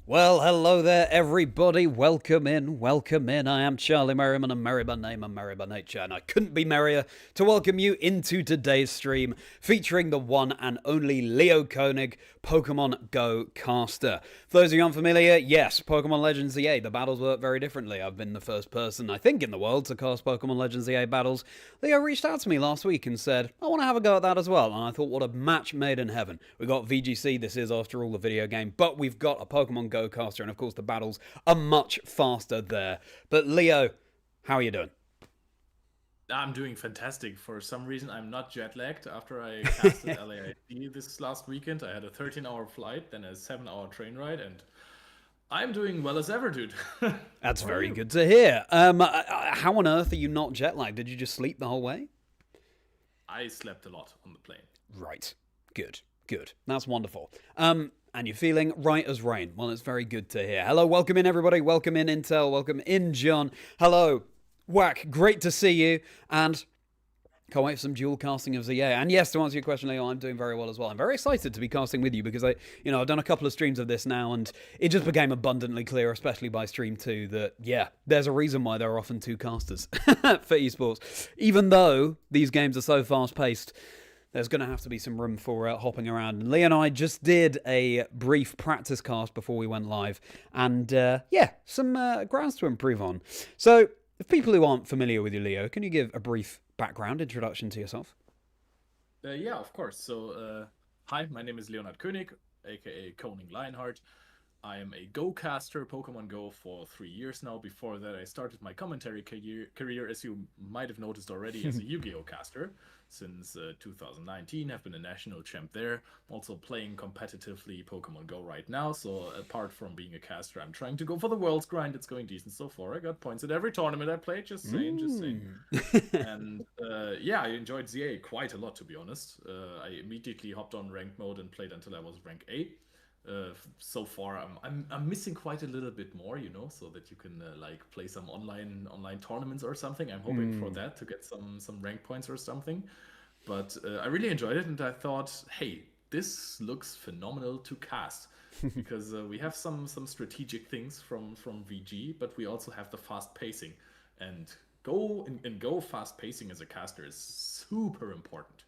Well, hello there, everybody. Welcome in, welcome in. I am Charlie Merriman, I'm merry by name, I'm merry by nature, and I couldn't be merrier to welcome you into today's stream featuring the one and only Leo König, Pokémon GO caster. For those of you unfamiliar, yes, Pokémon Legends EA, the battles work very differently. I've been the first person, I think, in the world to cast Pokémon Legends EA battles. Leo reached out to me last week and said, I want to have a go at that as well, and I thought, what a match made in heaven. We got VGC, this is after all a video game, but we've got a Pokémon GO caster, and of course the battles are much faster there. But Leo, how are you doing? I'm doing fantastic. For some reason, I'm not jet lagged. After I casted LAIC this last weekend, I had a 13-hour flight, then a 7-hour train ride, and I'm doing well as ever, dude. That's very good to hear. How on earth are you not jet lagged? Did you just sleep the whole way? I slept a lot on the plane. Right. Good. Good. That's wonderful. And you're feeling right as rain. Well, it's very good to hear. Hello, welcome in, everybody. Welcome in, Intel. Welcome in, John. Hello, Whack. Great to see you. And can't wait for some dual casting of ZA. And yes, to answer your question, Leo, I'm doing very well as well. I'm very excited to be casting with you because I've done a couple of streams of this now, and it just became abundantly clear, especially by stream 2, that yeah, there's a reason why there are often two casters for esports. Even though these games are so fast-paced, there's going to have to be some room for hopping around. And Lee and I just did a brief practice cast before we went live. And yeah, some grounds to improve on. So, if people who aren't familiar with you, Leo, can you give a brief background introduction to yourself? Yeah, of course. So, hi, my name is Leo König, aka König Lionheart. I am a Go caster, Pokemon Go, for 3 years now. Before that, I started my commentary career, as you might have noticed already, as a Yu-Gi-Oh caster. Since 2019, I've been a national champ there. I'm also playing competitively Pokemon Go right now. So apart from being a caster, I'm trying to go for the world's grind. It's going decent so far. I got points at every tournament I played. Just saying, just saying. And yeah, I enjoyed ZA quite a lot, to be honest. I immediately hopped on ranked mode and played until I was rank 8. So far I'm missing quite a little bit more, so that you can like play some online tournaments or something. I'm hoping for that to get some rank points or something, but I really enjoyed it, and I thought, hey, this looks phenomenal to cast because we have some strategic things from VG, but we also have the fast pacing, and go fast pacing as a caster is super important.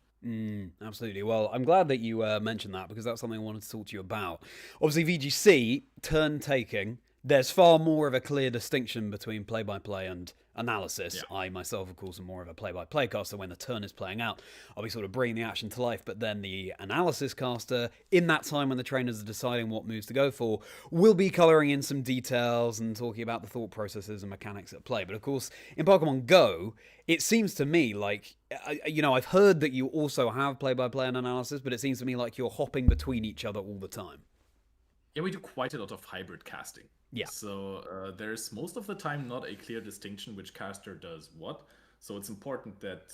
Absolutely. Well, I'm glad that you mentioned that, because that's something I wanted to talk to you about. Obviously, VGC, turn taking, there's far more of a clear distinction between play-by-play and analysis. Yeah. I myself, of course, am more of a play-by-play caster. When the turn is playing out, I'll be sort of bringing the action to life, but then the analysis caster, in that time when the trainers are deciding what moves to go for, will be colouring in some details and talking about the thought processes and mechanics at play. But of course, in Pokemon Go, it seems to me like, I've heard that you also have play-by-play and analysis, but it seems to me like you're hopping between each other all the time. Yeah, we do quite a lot of hybrid casting. Yeah. So there's most of the time not a clear distinction which caster does what. So it's important that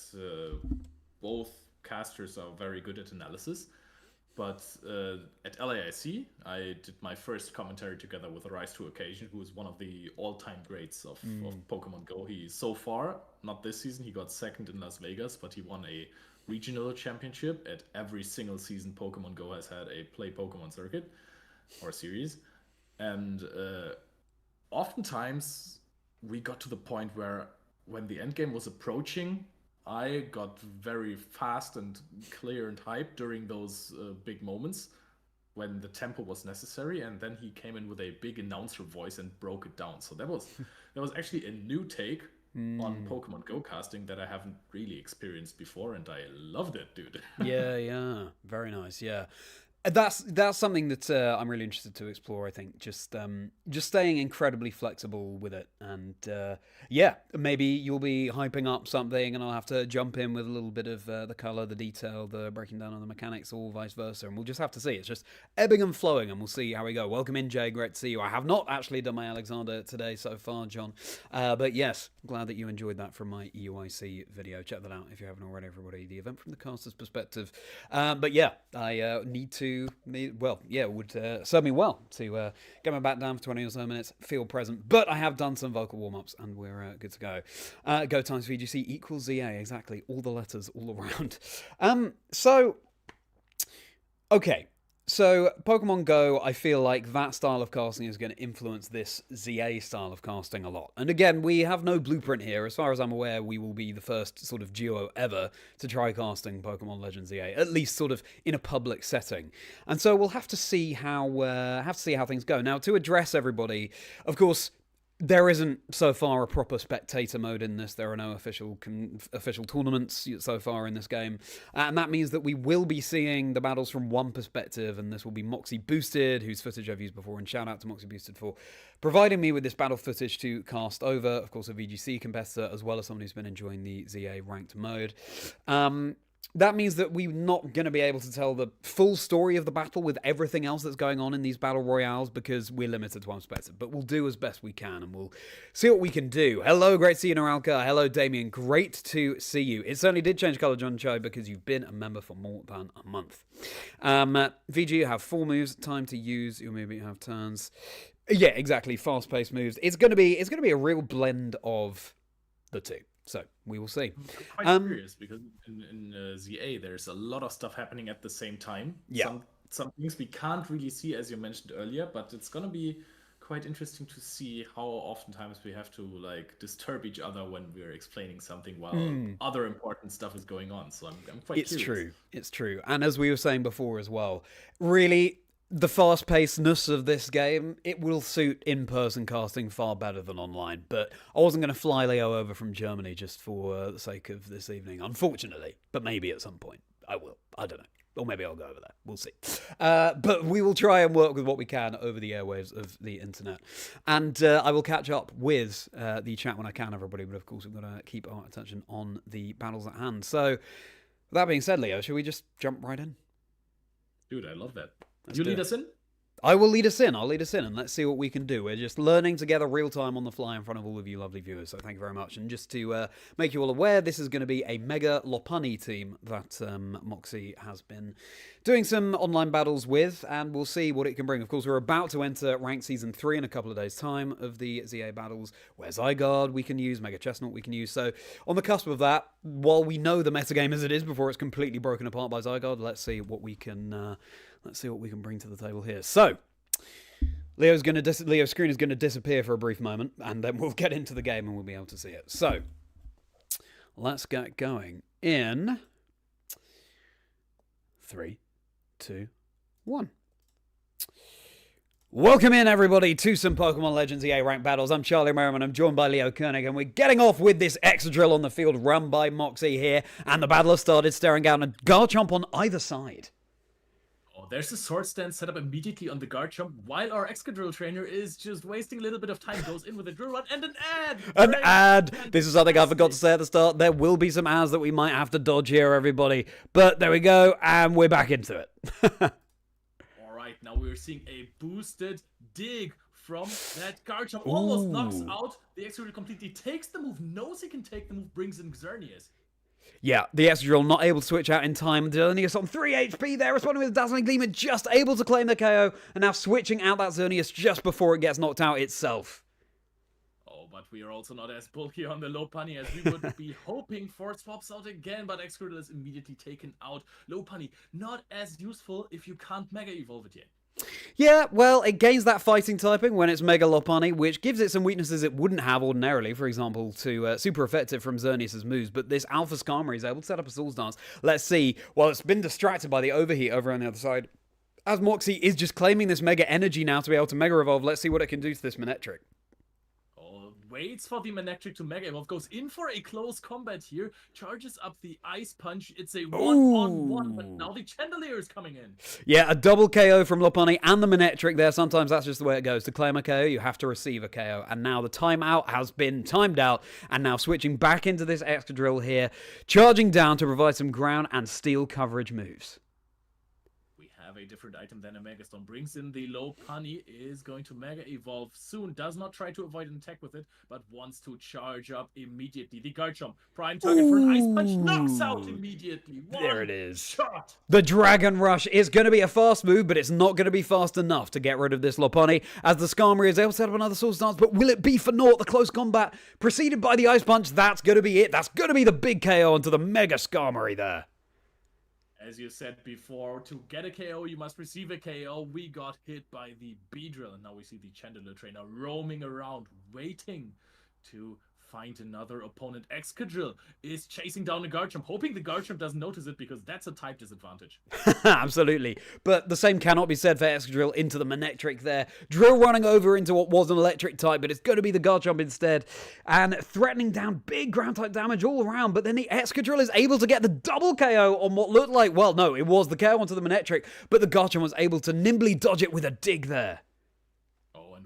both casters are very good at analysis. But at LAIC, I did my first commentary together with Rise to Occasion, who is one of the all-time greats of Pokemon Go. He, so far, not this season, he got second in Las Vegas, but he won a regional championship at every single season Pokemon Go has had a Play Pokemon circuit or series. And oftentimes we got to the point where when the end game was approaching, I got very fast and clear and hyped during those big moments when the tempo was necessary, and then he came in with a big announcer voice and broke it down. So that was actually a new take on Pokemon Go casting that I haven't really experienced before, and I loved it, dude. Yeah, very nice. Yeah. That's something that I'm really interested to explore. I think just staying incredibly flexible with it, and yeah, maybe you'll be hyping up something, and I'll have to jump in with a little bit of the color, the detail, the breaking down on the mechanics, or vice versa, and we'll just have to see. It's just ebbing and flowing, and we'll see how we go. Welcome in, Jay. Great to see you. I have not actually done my Alexander today so far, John, but yes, glad that you enjoyed that from my EUIC video. Check that out if you haven't already, everybody. The event from the caster's perspective. But yeah, I would serve me well to get my back down for 20 or so minutes, feel present. But I have done some vocal warm-ups, and we're good to go. Go times VGC equals ZA, exactly. All the letters all around. So, okay. So, Pokemon Go, I feel like that style of casting is going to influence this ZA style of casting a lot. And again, we have no blueprint here. As far as I'm aware, we will be the first sort of duo ever to try casting Pokemon Legends ZA, at least sort of in a public setting. And so we'll have to see how things go. Now, to address everybody, of course, there isn't so far a proper spectator mode in this. There are no official tournaments so far in this game. And that means that we will be seeing the battles from one perspective, and this will be Moxie Boosted, whose footage I've used before, and shout out to Moxie Boosted for providing me with this battle footage to cast over. Of course, a VGC competitor, as well as someone who's been enjoying the ZA ranked mode. That means that we're not going to be able to tell the full story of the battle with everything else that's going on in these battle royales because we're limited to one perspective. But we'll do as best we can and we'll see what we can do. Hello, great to see you, Noralka. Hello, Damien. Great to see you. It certainly did change colour, John Chai, because you've been a member for more than a month. VG, you have 4 moves, time to use. You maybe have turns. Yeah, exactly. Fast-paced moves. It's going to be a real blend of the two. So, we will see. I'm quite curious because in ZA there's a lot of stuff happening at the same time. Yeah. Some things we can't really see, as you mentioned earlier, but it's going to be quite interesting to see how oftentimes we have to like disturb each other when we're explaining something while other important stuff is going on. So I'm quite curious. It's true. And as we were saying before as well, really, the fast-pacedness of this game, it will suit in-person casting far better than online. But I wasn't going to fly Leo over from Germany just for the sake of this evening, unfortunately. But maybe at some point I will. I don't know. Or maybe I'll go over there. We'll see. But we will try and work with what we can over the airwaves of the internet. And I will catch up with the chat when I can, everybody. But of course, we've got to keep our attention on the battles at hand. So, with that being said, Leo, should we just jump right in? Dude, I love that. You lead us in? I will lead us in. I'll lead us in, and let's see what we can do. We're just learning together real time on the fly in front of all of you lovely viewers, so thank you very much. And just to make you all aware, this is going to be a Mega Lopunny team that Moxie has been doing some online battles with, and we'll see what it can bring. Of course, we're about to enter Ranked Season 3 in a couple of days' time of the ZA battles, where Zygarde we can use, Mega Chesnaught we can use. So, on the cusp of that, while we know the metagame as it is before it's completely broken apart by Zygarde, let's see what we can... Let's see what we can bring to the table here. So, Leo's screen is going to disappear for a brief moment, and then we'll get into the game and we'll be able to see it. So, let's get going in 3, 2, 1. Welcome in, everybody, to some Pokemon Legends EA ranked battles. I'm Charlie Merriman. I'm joined by Leo König, and we're getting off with this Excadrill on the field run by Moxie here. And the battle has started, staring down a Garchomp on either side. There's a sword stand set up immediately on the Garchomp while our Excadrill trainer is just wasting a little bit of time, goes in with a drill run and an ad! An ad! This is something I forgot to say at the start. There will be some ads that we might have to dodge here, everybody. But there we go, and we're back into it. Alright, now we're seeing a boosted dig from that Garchomp. Almost knocks out. The Excadrill completely takes the move, knows he can take the move, brings in Xerneas. Yeah, the Excadrill not able to switch out in time. Xerneas on 3 HP there, responding with a Dazzling Gleam, and just able to claim the KO, and now switching out that Xerneas just before it gets knocked out itself. Oh, but we are also not as bulky on the Lopunny as we would be hoping for. Swaps out again, but Excadrill is immediately taken out. Lopunny, not as useful if you can't Mega Evolve it yet. Yeah, well, it gains that fighting typing when it's Mega Lopunny, which gives it some weaknesses it wouldn't have ordinarily, for example, to super effective from Xerneas' moves, but this Alpha Skarmory is able to set up a Soul's Dance. Let's see, well, it's been distracted by the overheat over on the other side, as Moxie is just claiming this Mega Energy now to be able to Mega Evolve. Let's see what it can do to this Manectric. Waits for the Manectric to Mega Evolve, goes in for a close combat here, charges up the Ice Punch. It's a one-on-one, but now the Chandelier is coming in. Yeah, a double KO from Lopunny and the Manectric there. Sometimes that's just the way it goes. To claim a KO, you have to receive a KO. And now the timeout has been timed out, and now switching back into this Excadrill here, charging down to provide some ground and steel coverage moves. Have a different item than a Megastone. Brings in the Lopunny, is going to Mega Evolve soon. Does not try to avoid an attack with it, but wants to charge up immediately. The Garchomp, prime target for an Ice Punch, knocks out immediately. There it is. Shot. The Dragon Rush is going to be a fast move, but it's not going to be fast enough to get rid of this Lopunny, as the Skarmory is able to set up another Soul's Dance, but will it be for naught? The close combat preceded by the Ice Punch. That's going to be it. That's going to be the big KO onto the Mega Skarmory there. as you said before, to get a KO, you must receive a KO. We got hit by the Beedrill, and now we see the Chandelier Trainer roaming around, waiting to find another opponent. Excadrill is chasing down the Garchomp, hoping the Garchomp doesn't notice it, because that's a type disadvantage. Absolutely. But the same cannot be said for Excadrill into the Manectric there. Drill running over into what was an electric type, but it's going to be the Garchomp instead. And threatening down big ground type damage all around. But then the Excadrill is able to get the double KO on what looked like, well, no, it was the KO onto the Manectric, but the Garchomp was able to nimbly dodge it with a dig there.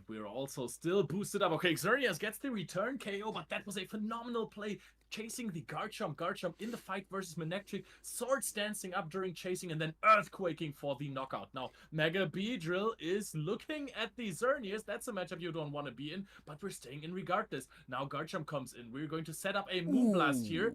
We're also still boosted up. Okay, Xerneas gets the return KO, but that was a phenomenal play. Chasing the Garchomp. Garchomp in the fight versus Manectric. Swords dancing up during chasing and then earthquaking for the knockout. Now, Mega Beedrill is looking at the Xerneas. That's a matchup you don't want to be in, but we're staying in regardless. Now Garchomp comes in. We're going to set up a Moonblast here.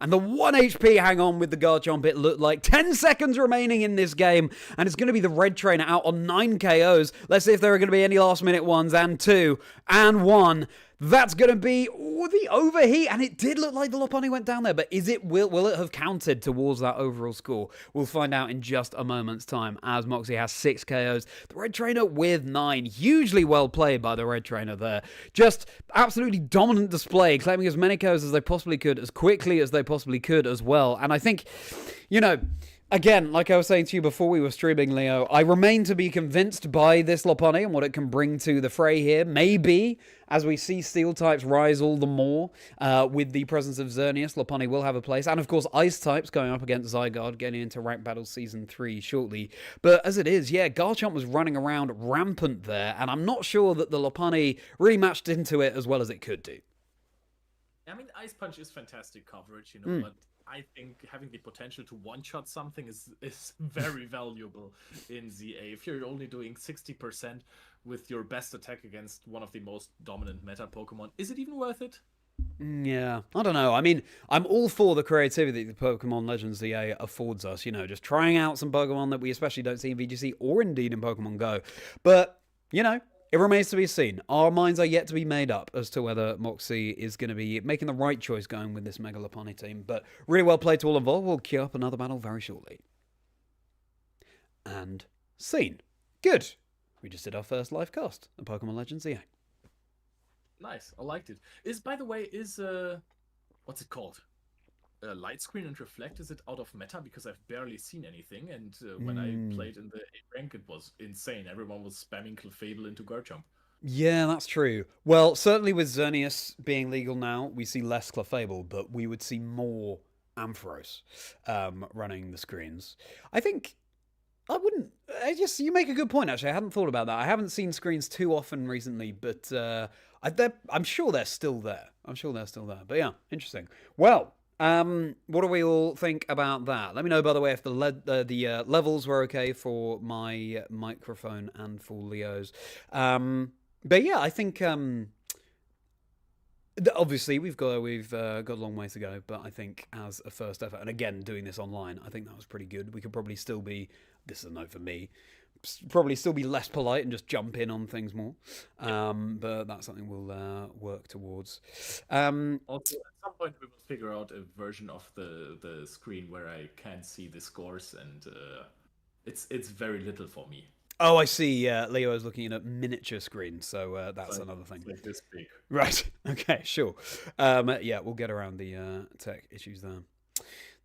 And the 1 HP hang on with the Garchomp, it looked like. 10 seconds remaining in this game, and it's going to be the Red Trainer out on 9 KOs. Let's see if there are going to be any last minute ones, and 2, and 1. That's going to be the overheat, and it did look like the Lopunny went down there, but will it have counted towards that overall score? We'll find out in just a moment's time, as Moxie has 6 KOs. The Red Trainer with 9. Hugely well played by the Red Trainer there. Just absolutely dominant display, claiming as many KOs as they possibly could, as quickly as they possibly could as well. And I think, you know, again, like I was saying to you before we were streaming, Leo, I remain to be convinced by this Lopunny and what it can bring to the fray here. Maybe, as we see Steel types rise all the more with the presence of Xerneas, Lopunny will have a place. And, of course, Ice types going up against Zygarde, getting into Rank Battle Season 3 shortly. But as it is, yeah, Garchomp was running around rampant there, and I'm not sure that the Lopunny really matched into it as well as it could do. I mean, Ice Punch is fantastic coverage, you know, but I think having the potential to one-shot something is very valuable in ZA. If you're only doing 60% with your best attack against one of the most dominant meta Pokemon, is it even worth it? Yeah, I don't know. I mean, I'm all for the creativity that Pokemon Legends ZA affords us, you know, just trying out some Pokemon that we especially don't see in VGC or indeed in Pokemon GO. But, you know, it remains to be seen. Our minds are yet to be made up as to whether Moxie is going to be making the right choice going with this Mega Lopunny team. But really well played to all involved. We'll queue up another battle very shortly. And scene. Good. We just did our first live cast of Pokemon Legends ZA. Nice. I liked it. By the way, what's it called? Light Screen and Reflect, is it out of meta? Because I've barely seen anything, and when I played in the A rank, it was insane. Everyone was spamming Clefable into Garchomp. Yeah, that's true. Well, certainly with Xerneas being legal now, we see less Clefable, but we would see more Ampharos running the screens. I think you make a good point, actually. I hadn't thought about that. I haven't seen screens too often recently, but I'm sure they're still there. But yeah, interesting. Well, what do we all think about that? Let me know, by the way, if the levels were okay for my microphone and for Leo's. But yeah, I think obviously we've got a long way to go, but I think as a first effort, and again doing this online, I think that was pretty good. We could probably still be, this is a note for me, probably still be less polite and just jump in on things more. But that's something we'll work towards. Also, at some point we will figure out a version of the screen where I can't see the scores, and it's very little for me. Oh, I see. Leo is looking at a miniature screen, so that's another thing. Like this big. Right. Okay, sure. Yeah, we'll get around the tech issues there.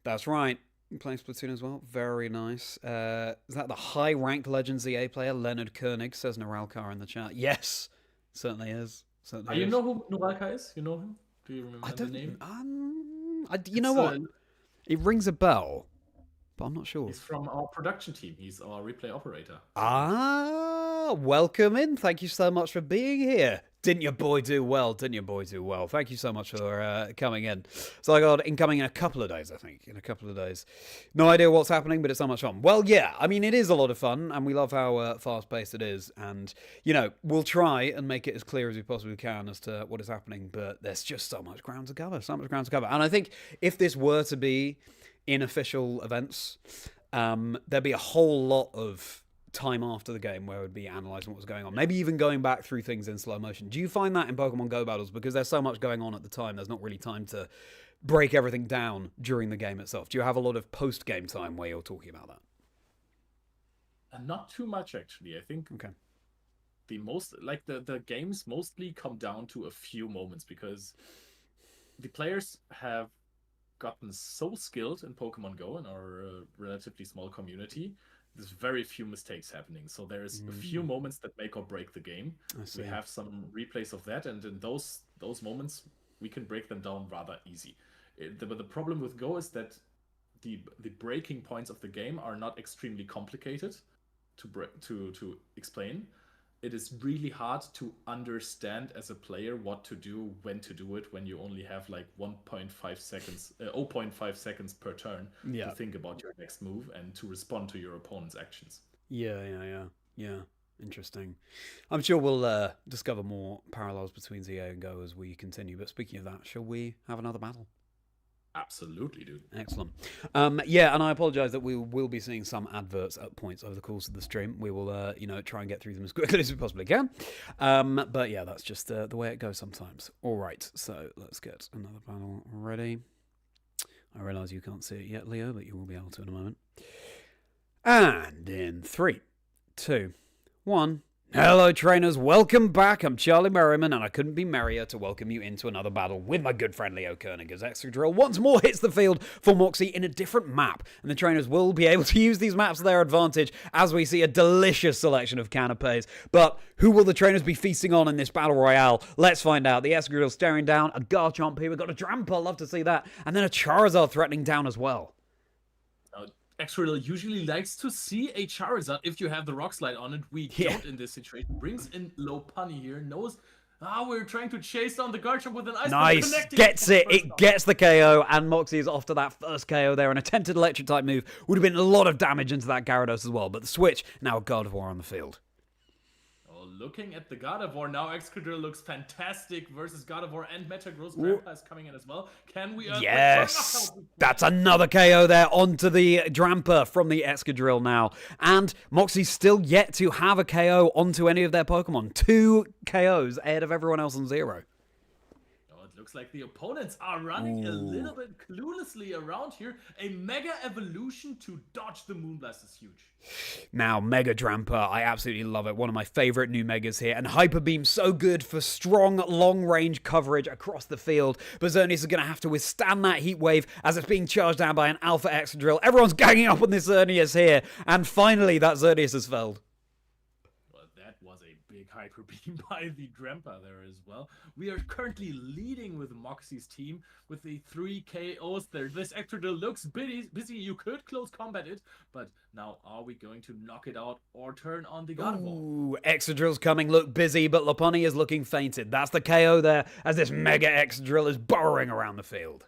That's right. Playing Splatoon as well. Very nice. Is that the high-ranked Legends ZA player, Leonard König, says Noralcar in the chat. Yes, certainly is. You know who Noralcar is? You know him? Do you remember the name? You know what? It rings a bell, but I'm not sure. He's from our production team. He's our replay operator. Welcome in. Thank you so much for being here. Didn't your boy do well? Thank you so much for coming in. So I got incoming in a couple of days, I think. No idea what's happening, but it's so much fun. Well, yeah, I mean, it is a lot of fun, and we love how fast-paced it is. And, you know, we'll try and make it as clear as we possibly can as to what is happening, but there's just so much ground to cover, And I think if this were to be in official events, there'd be a whole lot of time after the game where we'd be analysing what was going on. Maybe even going back through things in slow motion. Do you find that in Pokemon Go battles? Because there's so much going on at the time, there's not really time to break everything down during the game itself. Do you have a lot of post-game time where you're talking about that? Not too much, actually. I think okay. The games mostly come down to a few moments, because the players have gotten so skilled in Pokemon Go in our relatively small community. There's very few mistakes happening, so there's a few moments that make or break the game. We have some replays of that, and in those moments we can break them down rather easy. But the problem with Go is that the breaking points of the game are not extremely complicated to explain. It is really hard to understand as a player what to do, when to do it, when you only have like 1.5 seconds, 0.5 seconds per turn to think about your next move and to respond to your opponent's actions. Yeah. Interesting. I'm sure we'll discover more parallels between ZA and Go as we continue. But speaking of that, shall we have another battle? Absolutely, dude. Excellent. Yeah, and I apologise that we will be seeing some adverts at points over the course of the stream. We will, try and get through them as quickly as we possibly can. But yeah, that's just the way it goes sometimes. All right, so let's get another battle ready. I realise you can't see it yet, Leo, but you will be able to in a moment. And in 3, 2, 1... Hello trainers, welcome back. I'm Charlie Merriman, and I couldn't be merrier to welcome you into another battle with my good friend Leo König as Excadrill once more hits the field for Moxie in a different map. And the trainers will be able to use these maps to their advantage as we see a delicious selection of canapes. But who will the trainers be feasting on in this battle royale? Let's find out. The Excadrill staring down, a Garchomp here, we've got a Drampa, love to see that, and then a Charizard threatening down as well. Excadrill usually likes to see a Charizard if you have the Rock Slide on it. We don't in this situation. Brings in Lopunny here. Knows, we're trying to chase down the Garchomp with an Ice. Nice. Gets it. It gets the KO, and Moxie is off to that first KO there. An attempted Electric type move would have been a lot of damage into that Gyarados as well. But the switch, now Gardevoir on the field. Looking at the Gardevoir now, Excadrill looks fantastic versus Gardevoir, and Metagross Drampa is coming in as well. Can we? Yes, that's another KO there onto the Drampa from the Excadrill now, and Moxie's still yet to have a KO onto any of their Pokemon. 2 KOs ahead of everyone else on 0. Looks like the opponents are running a little bit cluelessly around here. A Mega Evolution to dodge the Moonblast is huge. Now, Mega Drampa, I absolutely love it. One of my favorite new Megas here. And Hyper Beam, so good for strong, long-range coverage across the field. But Xerneas is going to have to withstand that Heat Wave as it's being charged down by an Alpha Excadrill. Everyone's ganging up on this Xerneas here. And finally, that Xerneas has failed. Hyper Beam by the Drampa there as well. We are currently leading with Moxie's team with the 3 KOs there. This Excadrill looks busy. You could close combat it, but now are we going to knock it out or turn on the Gardevoir? Ooh, Excadrill's coming, look busy, but Lopunny is looking fainted. That's the KO there as this Mega Excadrill is burrowing around the field.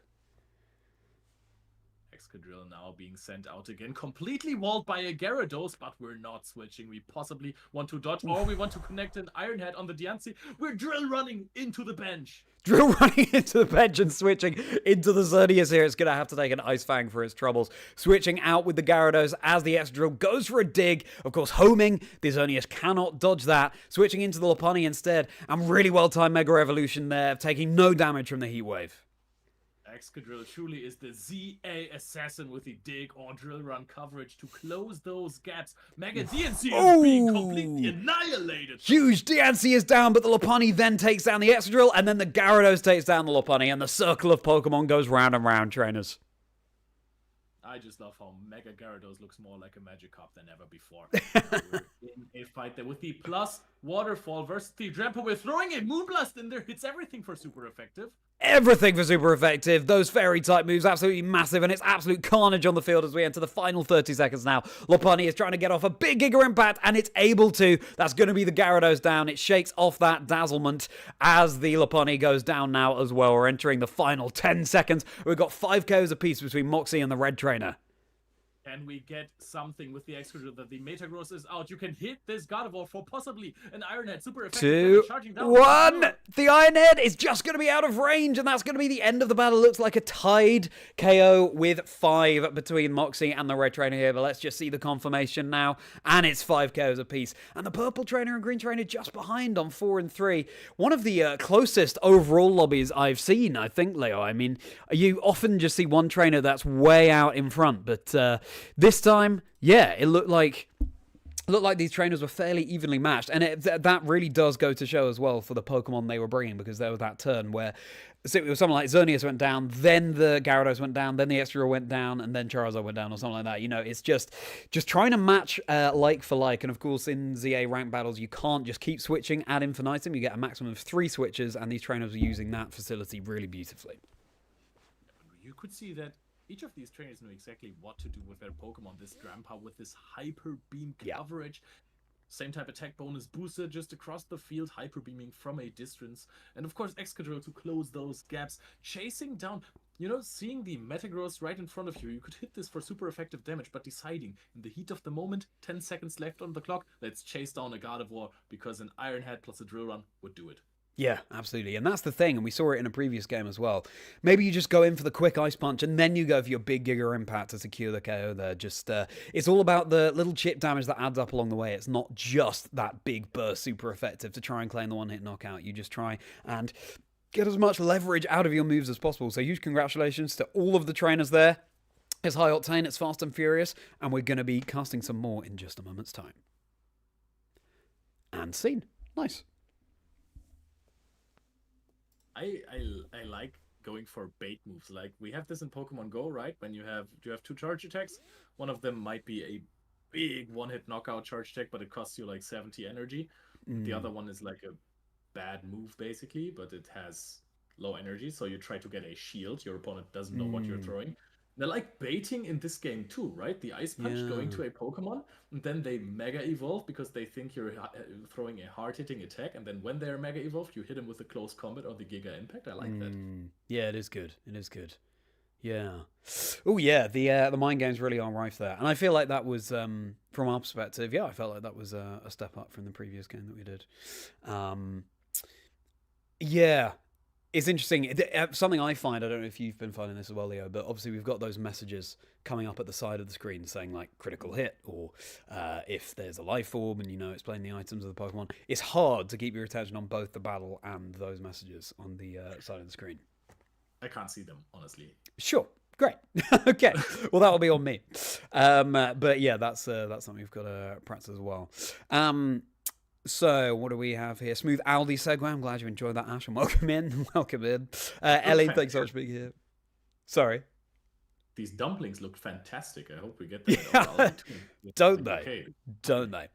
Excadrill now being sent out again, completely walled by a Gyarados, but we're not switching. We possibly want to dodge, or we want to connect an Iron Head on the Diancie. We're drill running into the bench. Drill running into the bench and switching into the Xerneas here. It's going to have to take an Ice Fang for its troubles. Switching out with the Gyarados as the Excadrill goes for a dig. Of course, homing. The Xerneas cannot dodge that. Switching into the Lopunny instead. And really well-timed Mega Evolution there, taking no damage from the Heat Wave. Excadrill truly is the ZA assassin with the dig or drill run coverage to close those gaps. Mega Diancie is being completely annihilated. Huge Diancie is down, but the Lopunny then takes down the Excadrill, and then the Gyarados takes down the Lopunny, and the circle of Pokemon goes round and round, trainers. I just love how Mega Gyarados looks more like a Magikarp than ever before. We're in a fight there with the plus Waterfall versus the Drampa. We're throwing a Moonblast in there. Hits everything for super effective. Everything for super effective. Those fairy type moves absolutely massive, and it's absolute carnage on the field as we enter the final 30 seconds now. Lopunny is trying to get off a big Giga Impact, and it's able to. That's going to be the Gyarados down. It shakes off that dazzlement as the Lopunny goes down now as well. We're entering the final 10 seconds. We've got 5 KOs apiece between Moxie and the Red Trainer. can we get something with the Excadrill that the Metagross is out? You can hit this Gardevoir for possibly an Iron Head. Super effective. 2, Charging down. 1. The Iron Head is just going to be out of range, and that's going to be the end of the battle. Looks like a tied KO with 5 between Moxie and the red trainer here, but let's just see the confirmation now, and it's 5 KOs apiece. And the purple trainer and green trainer just behind on 4 and 3. One of the closest overall lobbies I've seen, I think, Leo. I mean, you often just see one trainer that's way out in front, but this time, yeah, it looked like these trainers were fairly evenly matched, and that really does go to show as well for the Pokemon they were bringing, because there was that turn where it was something like Xerneas went down, then the Gyarados went down, then the Excadrill went down, and then Charizard went down, or something like that. You know, it's just trying to match like for like, and of course in ZA rank battles you can't just keep switching ad infinitum. You get a maximum of 3 switches, and these trainers are using that facility really beautifully. You could see that each of these trainers know exactly what to do with their Pokemon. This Drampa with this Hyper Beam coverage. Same type attack bonus boosted just across the field, Hyper Beaming from a distance. And of course Excadrill to close those gaps. Chasing down, you know, seeing the Metagross right in front of you. You could hit this for super effective damage, but deciding in the heat of the moment, 10 seconds left on the clock, let's chase down a Gardevoir, because an Iron Head plus a Drill Run would do it. Yeah, absolutely. And that's the thing, and we saw it in a previous game as well. Maybe you just go in for the quick Ice Punch, and then you go for your big Giga Impact to secure the KO there. Just it's all about the little chip damage that adds up along the way. It's not just that big burst super effective to try and claim the one-hit knockout. You just try and get as much leverage out of your moves as possible. So huge congratulations to all of the trainers there. It's high octane, it's fast and furious, and we're going to be casting some more in just a moment's time. And scene. Nice. I like going for bait moves. Like we have this in Pokemon Go, right? When you have 2 charge attacks. One of them might be a big one-hit knockout charge attack, but it costs you like 70 energy. The other one is like a bad move basically, but it has low energy, so you try to get a shield. Your opponent doesn't know what you're throwing. They're like baiting in this game too, right? The Ice Punch going to a Pokemon, and then they Mega Evolve because they think you're throwing a hard-hitting attack, and then when they're Mega Evolved, you hit them with a close combat or the Giga Impact. I like that. Yeah, it is good. It is good. Yeah. Oh, yeah, the mind games really are rife there. And I feel like that was, from our perspective, yeah, I felt like that was a step up from the previous game that we did. Yeah. It's interesting. Something I find, I don't know if you've been finding this as well, Leo, but obviously we've got those messages coming up at the side of the screen saying like critical hit, or if there's a life orb and you know it's playing the items of the Pokemon. It's hard to keep your attention on both the battle and those messages on the side of the screen. I can't see them, honestly. Sure. Great. Okay. Well, that'll be on me. But yeah, that's something we've got to practice as well. So, what do we have here? Smooth Aldi segue. I'm glad you enjoyed that, Ash, and welcome in. Welcome in. Ellie, thanks so much for being here. Sorry. These dumplings look fantastic. I hope we get them. Don't they? Okay. Don't they?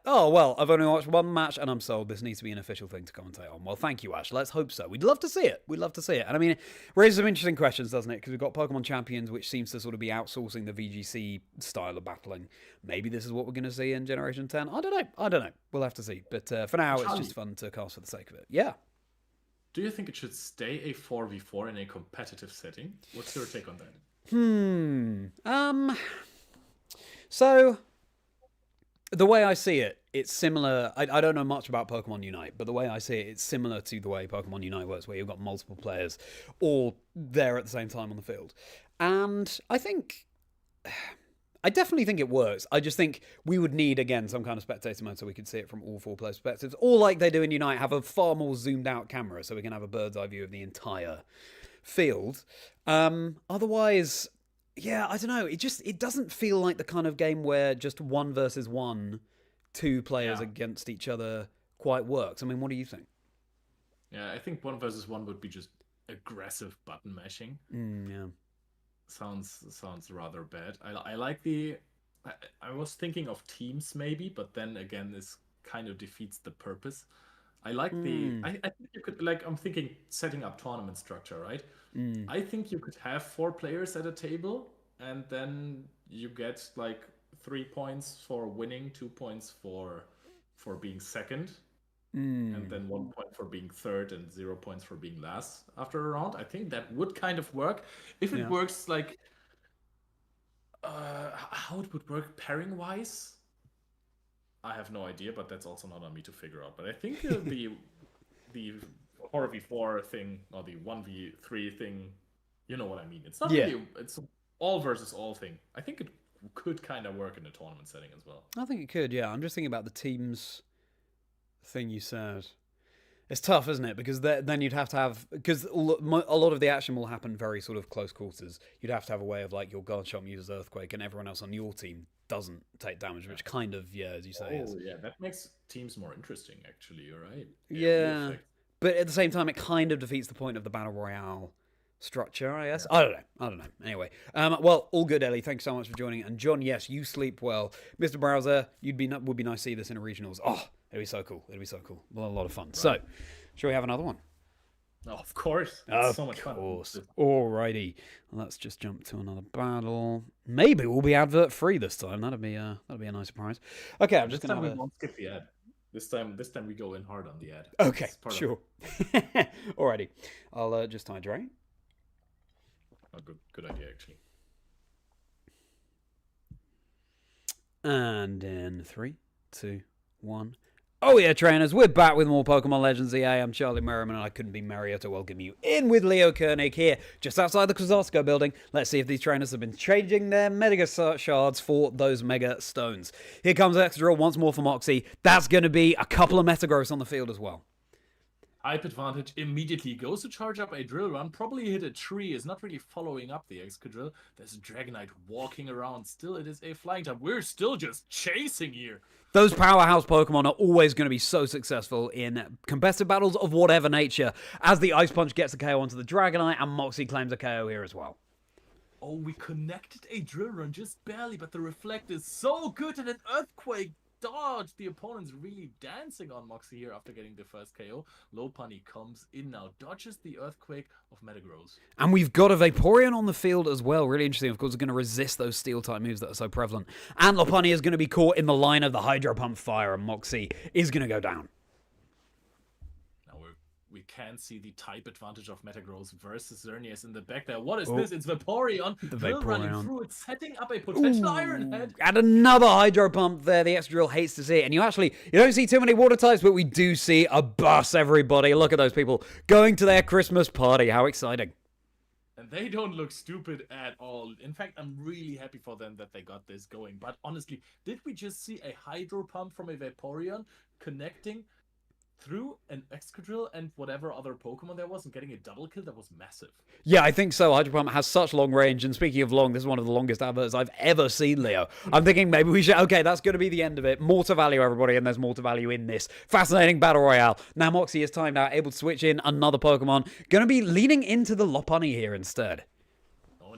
Oh, well, I've only watched one match and I'm sold. This needs to be an official thing to commentate on. Well, thank you, Ash. Let's hope so. We'd love to see it. We'd love to see it. And I mean, it raises some interesting questions, doesn't it? Because we've got Pokemon Champions, which seems to sort of be outsourcing the VGC style of battling. Maybe this is what we're going to see in Generation 10. I don't know. We'll have to see. But for now, Charlie, it's just fun to cast for the sake of it. Yeah. Do you think it should stay a 4v4 in a competitive setting? What's your take on that? So the way I see it, it's similar. I don't know much about Pokemon Unite, but the way I see it, it's similar to the way Pokemon Unite works, where you've got multiple players all there at the same time on the field. And I definitely think it works. I just think we would need, again, some kind of spectator mode so we could see it from all 4 players' perspectives. Or like they do in Unite, have a far more zoomed out camera so we can have a bird's eye view of the entire field. Otherwise, yeah, I don't know. It doesn't feel like the kind of game where just 1 versus 1, 2 players against each other quite works. I mean, what do you think? Yeah, I think 1 versus 1 would be just aggressive button mashing. Yeah. Sounds rather bad. I like the. I was thinking of teams maybe, but then again, this kind of defeats the purpose. I like the. I think you could, like, I'm thinking setting up tournament structure, right? I think you could have 4 players at a table, and then you get like 3 points for winning, 2 points for being second, and then 1 point for being third, and 0 points for being last after a round. I think that would kind of work. If it works like How it would work pairing wise, I have no idea, but that's also not on me to figure out. But I think the 4v4 thing or the 1v3 thing, you know what I mean. It's not really it's all versus all thing. I think it could kind of work in a tournament setting as well. I think it could, yeah. I'm just thinking about the teams thing you said. It's tough, isn't it? Because then you'd have to have... Because a lot of the action will happen very sort of close quarters. You'd have to have a way of, like, your guard shot uses Earthquake and everyone else on your team doesn't take damage, which kind of, as you say, is... yeah, that makes teams more interesting, actually. You're right. Yeah. But at the same time, it kind of defeats the point of the Battle Royale structure, I guess. Yeah. I don't know. Anyway. Well, all good, Ellie. Thanks so much for joining. And John, yes, you sleep well. Mr. Browser, would be nice to see this in a regionals. Oh, it'd be so cool. Well, a lot of fun. Right. So, shall we have another one? Oh, of course. It's so much fun. Of course. Alrighty. Let's just jump to another battle. Maybe we'll be advert free this time. That'd be a nice surprise. Okay, I'm just gonna. We won't skip the ad. This time we go in hard on the ad. Okay, sure. Alrighty. I'll just hydrate. Oh, good idea, actually. And in 3, 2, 1. Oh yeah, trainers, we're back with more Pokemon Legends EA. I'm Charlie Merriman, and I couldn't be merrier to welcome you in with Leo König here, just outside the Chazingdra building. Let's see if these trainers have been changing their Mega Shards for those Mega Stones. Here comes Excadrill once more for Moxie. That's going to be a couple of Metagross on the field as well. Hype advantage immediately goes to charge up a drill run, probably hit a tree, is not really following up the Excadrill. There's a Dragonite walking around, still it is a flying type. We're still just chasing here. Those powerhouse Pokemon are always going to be so successful in competitive battles of whatever nature, as the Ice Punch gets a KO onto the Dragonite and Moxie claims a KO here as well. Oh, we connected a drill run just barely, but the reflect is so good and an Earthquake dodge. The opponent's really dancing on Moxie here after getting the first KO. Lopunny comes in now, dodges the Earthquake of Metagross. And we've got a Vaporeon on the field as well. Really interesting. Of course, it's going to resist those Steel-type moves that are so prevalent. And Lopunny is going to be caught in the line of the Hydro Pump Fire, and Moxie is going to go down. We can see the type advantage of Metagross versus Xerneas in the back there. What is this? It's Vaporeon. The Vaporeon. Running through it, setting up a potential Iron Head. And another Hydro Pump there. The Excadrill hates to see it. And you don't see too many water types, but we do see a bus, everybody. Look at those people going to their Christmas party. How exciting. And they don't look stupid at all. In fact, I'm really happy for them that they got this going. But honestly, did we just see a Hydro Pump from a Vaporeon connecting through an Excadrill and whatever other Pokemon there was and getting a double kill? That was massive. Yeah, I think so. Hydro Pump has such long range, and speaking of long, this is one of the longest adverts I've ever seen, Leo. I'm thinking maybe we should... Okay, that's going to be the end of it. More to value, everybody, and there's more to value in this fascinating Battle Royale. Now Moxie is timed out, able to switch in another Pokemon. Going to be leaning into the Lopunny here instead.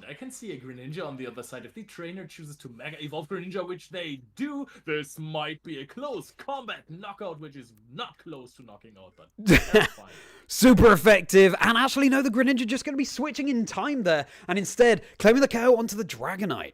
I can see a Greninja on the other side. If the trainer chooses to Mega Evolve Greninja, which they do, this might be a close combat knockout, which is not close to knocking out, but that's fine. Super effective. And actually, no, the Greninja just going to be switching in time there, and instead claiming the KO onto the Dragonite.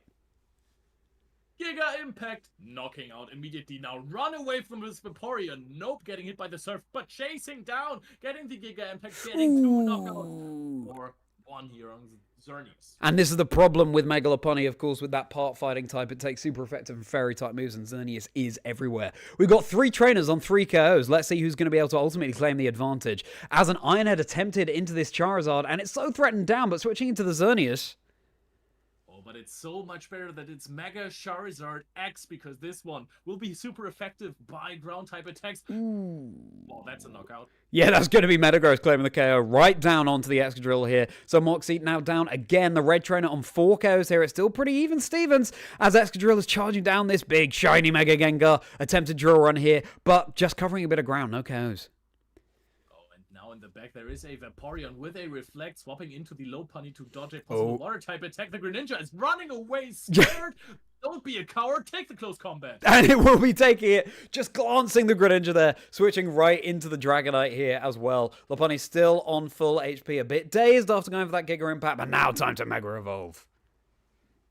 Giga Impact, knocking out immediately. Now run away from this Vaporeon. Nope, getting hit by the Surf, but chasing down, getting the Giga Impact, getting two knockouts. Or one here on Xerneas. And this is the problem with Megalopunny, of course, with that part fighting type. It takes super effective and fairy type moves, and Xerneas is everywhere. We've got 3 trainers on 3 KOs. Let's see who's going to be able to ultimately claim the advantage. As an Iron Head attempted into this Charizard, and it's so threatened down, but switching into the Xerneas. But it's so much better that it's Mega Charizard X, because this one will be super effective by ground type attacks. Ooh. Oh, that's a knockout. Yeah, that's going to be Metagross claiming the KO right down onto the Excadrill here. So Moxie now down again. The red trainer on 4 KOs here. It's still pretty even Stevens as Excadrill is charging down this big shiny Mega Gengar. Attempted drill run here, but just covering a bit of ground. No KOs. In the back, there is a Vaporeon with a Reflect, swapping into the Lopunny to dodge a possible water type attack. The Greninja is running away scared. Don't be a coward. Take the close combat. And it will be taking it. Just glancing the Greninja there. Switching right into the Dragonite here as well. Lopunny still on full HP. A bit dazed after going for that Giga Impact, but now time to Mega Evolve.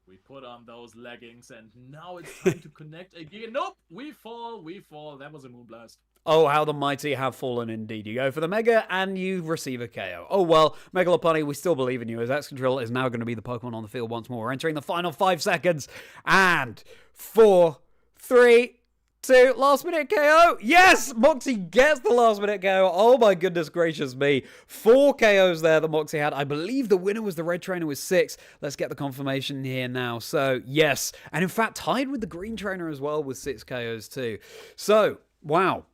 We put on those leggings, and now it's time to connect a Giga. Nope, we fall. That was a Moonblast. Oh, how the mighty have fallen indeed. You go for the Mega and you receive a KO. Oh, well, Megalopunny, we still believe in you as Excadrill is now going to be the Pokemon on the field once more. We're entering the final 5 seconds. And 4, 3, 2, last minute KO. Yes, Moxie gets the last minute KO. Oh my goodness gracious me. 4 KOs there that Moxie had. I believe the winner was the red trainer with 6. Let's get the confirmation here now. So, yes. And in fact, tied with the green trainer as well with 6 KOs too. So, wow.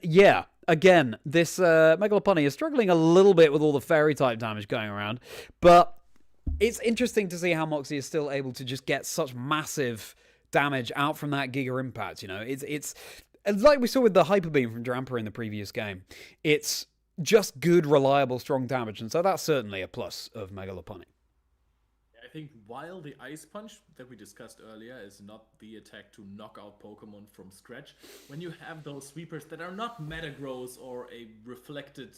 Yeah. Again, this Megalopunny is struggling a little bit with all the fairy type damage going around, but it's interesting to see how Moxie is still able to just get such massive damage out from that Giga Impact. You know, it's like we saw with the Hyper Beam from Drampa in the previous game. It's just good, reliable, strong damage, and so that's certainly a plus of Megalopunny. I think while the Ice Punch that we discussed earlier is not the attack to knock out Pokemon from scratch, when you have those sweepers that are not Metagross or a reflected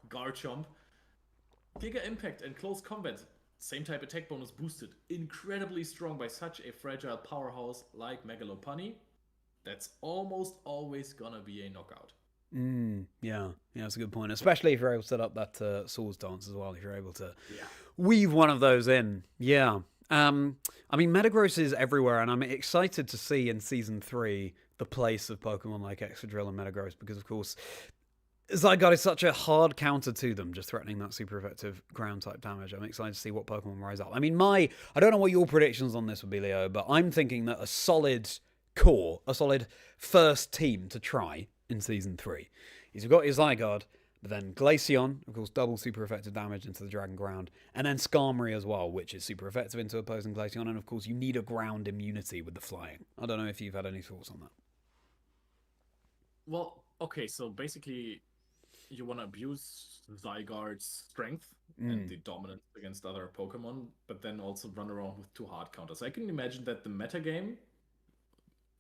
Garchomp, Giga Impact and Close Combat, same type attack bonus boosted, incredibly strong by such a fragile powerhouse like Megalopunny, that's almost always gonna be a knockout. Yeah, that's a good point. Especially if you're able to set up that Swords Dance as well. If you're able to weave one of those in. Yeah. I mean, Metagross is everywhere, and I'm excited to see in Season 3 the place of Pokemon like Excadrill and Metagross, because, of course, Zygarde is such a hard counter to them, just threatening that super effective ground-type damage. I'm excited to see what Pokemon rise up. I mean, I don't know what your predictions on this would be, Leo, but I'm thinking that a solid core, a solid first team to try in Season 3. You've got your Zygarde, but then Glaceon, of course, double super effective damage into the Dragon Ground, and then Skarmory as well, which is super effective into opposing Glaceon, and of course you need a ground immunity with the flying. I don't know if you've had any thoughts on that. Well, okay, so basically you want to abuse Zygarde's strength and the dominance against other Pokemon, but then also run around with 2 hard counters. I can imagine that the metagame,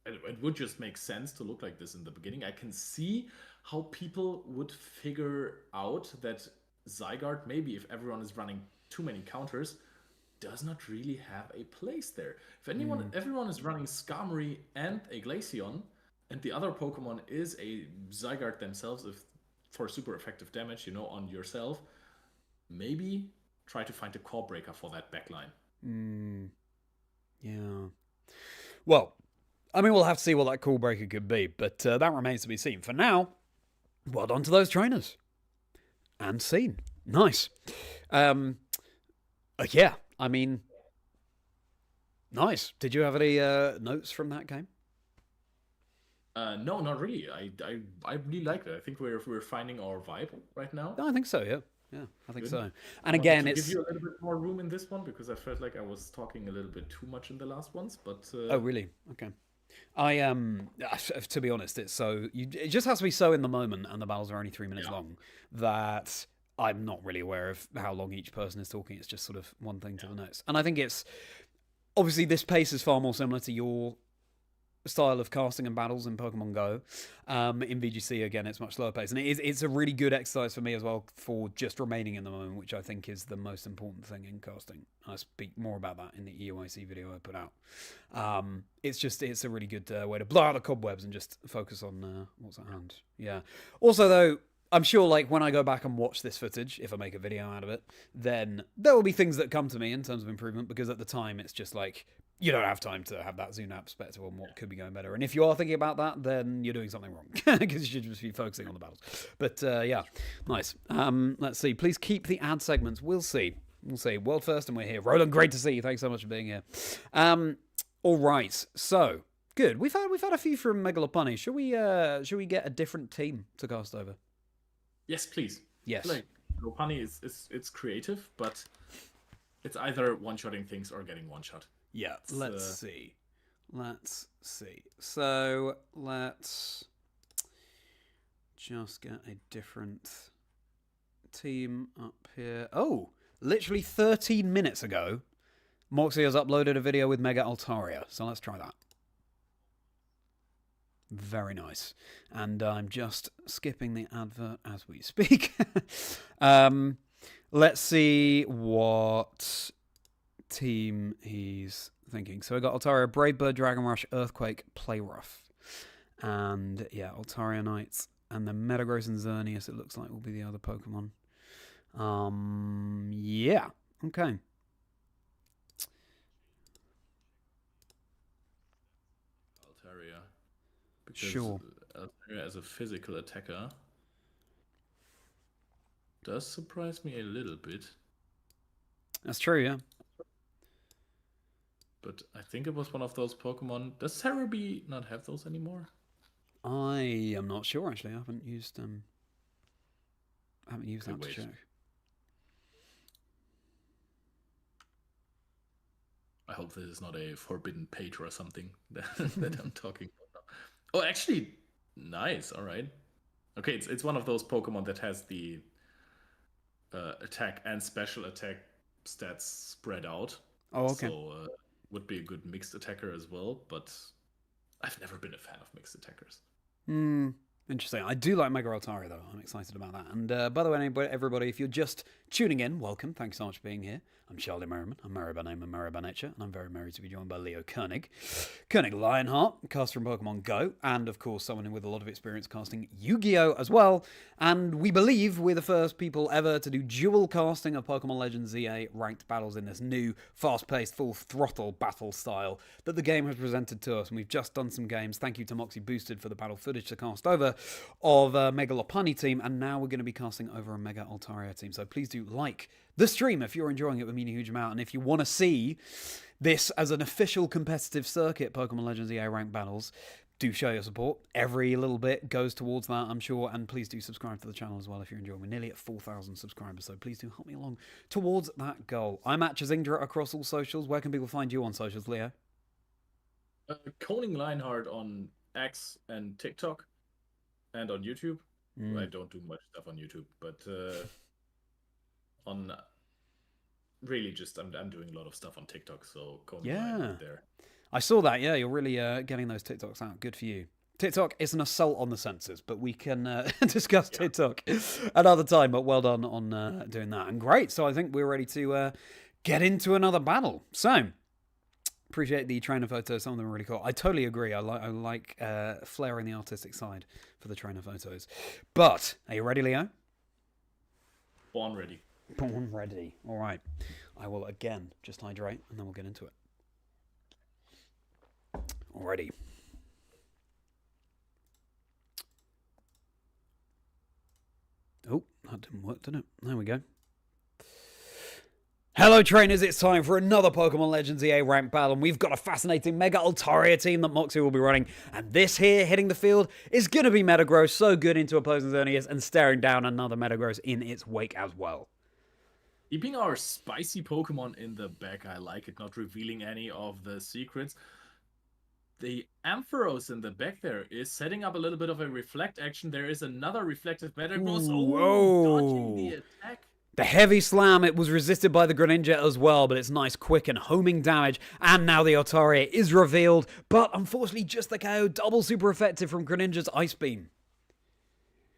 it would just make sense to look like this in the beginning. I can see how people would figure out that Zygarde, maybe if everyone is running too many counters, does not really have a place there. If everyone is running Skarmory and a Glaceon, and the other Pokemon is a Zygarde themselves, if for super effective damage, on yourself, maybe try to find a core breaker for that backline. Yeah. Well, I mean, we'll have to see what that core breaker could be, but that remains to be seen. For now, well done to those trainers. And seen. Nice. Yeah, I mean, nice. Did you have any notes from that game? No, not really. I really like it. I think we're finding our vibe right now. I think so, yeah. Yeah, I think Good. so. And again, it's... give you a little bit more room in this one, because I felt like I was talking a little bit too much in the last ones, but... Oh, really? Okay. To be honest, it's so... It just has to be so in the moment, and the battles are only 3 minutes long, that I'm not really aware of how long each person is talking. It's just sort of one thing to the next. And I think it's... Obviously, this pace is far more similar to your style of casting and battles in Pokemon GO. In VGC, again, it's much slower pace. And it's a really good exercise for me as well for just remaining in the moment, which I think is the most important thing in casting. I speak more about that in the EOIC video I put out. It's a really good way to blow out the cobwebs and just focus on what's at hand. Yeah. Also, though, I'm sure, like, when I go back and watch this footage, if I make a video out of it, then there will be things that come to me in terms of improvement, because at the time, it's just like, you don't have time to have that zoomed out perspective on what could be going better. And if you are thinking about that, then you're doing something wrong, because you should just be focusing on the battles. But yeah, nice. Let's see. Please keep the ad segments. We'll see. World first, and we're here. Roland, great to see you. Thanks so much for being here. All right. So good. We've had a few from Megalopunny. Should we get a different team to cast over? Yes, please. Yes. Like, Megalopunny it's creative, but it's either one-shotting things or getting one-shot. Yeah, let's see. So let's just get a different team up here. Oh, literally 13 minutes ago, Moxie has uploaded a video with Mega Altaria. So let's try that. Very nice. And I'm just skipping the advert as we speak. Let's see what team he's thinking. So we got Altaria, Brave Bird, Dragon Rush, Earthquake, Play Rough. And yeah, Altaria Knights. And then Metagross and Xerneas, it looks like, will be the other Pokemon. Yeah. Okay. Altaria. Because Sure. Altaria as a physical attacker does surprise me a little bit. That's true, yeah. But I think it was one of those Pokemon. Does Cerebi not have those anymore? I am not sure, actually. I haven't used that to check. I hope this is not a forbidden page or something that I'm talking about now. Oh, actually, nice. All right. Okay, it's one of those Pokemon that has the attack and special attack stats spread out. Oh, okay. So would be a good mixed attacker as well, but I've never been a fan of mixed attackers. Interesting. I do like Mega Altaria, though. I'm excited about that. And by the way, everybody, if you're just tuning in, welcome. Thanks so much for being here. I'm Charlie Merriman. I'm Merri by name and Merri by nature, and I'm very merry to be joined by Leo König. König Lionheart, caster in Pokemon GO, and of course someone with a lot of experience casting Yu-Gi-Oh! As well. And we believe we're the first people ever to do dual casting of Pokémon Legends ZA ranked battles in this new, fast-paced, full-throttle battle style that the game has presented to us. And we've just done some games. Thank you to Moxie Boosted for the battle footage to cast over of a Mega Lopunny team, and now we're going to be casting over a Mega Altaria team. So please do like the stream if you're enjoying it. With me a huge amount, and if you want to see this as an official competitive circuit, Pokemon Legends EA ranked battles, do show your support. Every little bit goes towards that, I'm sure, and please do subscribe to the channel as well if you're enjoying. We're nearly at 4,000 subscribers, so please do help me along towards that goal. I'm at Chazingdra across all socials. Where can people find you on socials, Leo? König Lionheart on X and TikTok and on YouTube. I don't do much stuff on YouTube, but on really just I'm doing a lot of stuff on TikTok, so König Lionheart there. I saw that. Yeah, you're really getting those TikToks out. Good for you. TikTok is an assault on the senses, but we can discuss TikTok another time. But well done on doing that, and great. So I think we're ready to get into another battle. So. Appreciate the trainer photos. Some of them are really cool. I totally agree. I like flaring the artistic side for the trainer photos. But are you ready, Leo? Born ready. Born ready. All right. I will again just hydrate, and then we'll get into it. Alrighty. Oh, that didn't work, did it? There we go. Hello trainers, it's time for another Pokemon Legends EA ranked battle, and we've got a fascinating Mega Altaria team that Moxie will be running, and this here hitting the field is going to be Metagross, so good into opposing Xerneas and staring down another Metagross in its wake as well. Keeping our spicy Pokemon in the back, I like it, not revealing any of the secrets. The Ampharos in the back there is setting up a little bit of a reflect action. There is another reflective Metagross. Dodging the attack. The heavy slam, it was resisted by the Greninja as well, but it's nice, quick, and homing damage. And now the Altaria is revealed, but unfortunately just the KO, double super effective from Greninja's Ice Beam.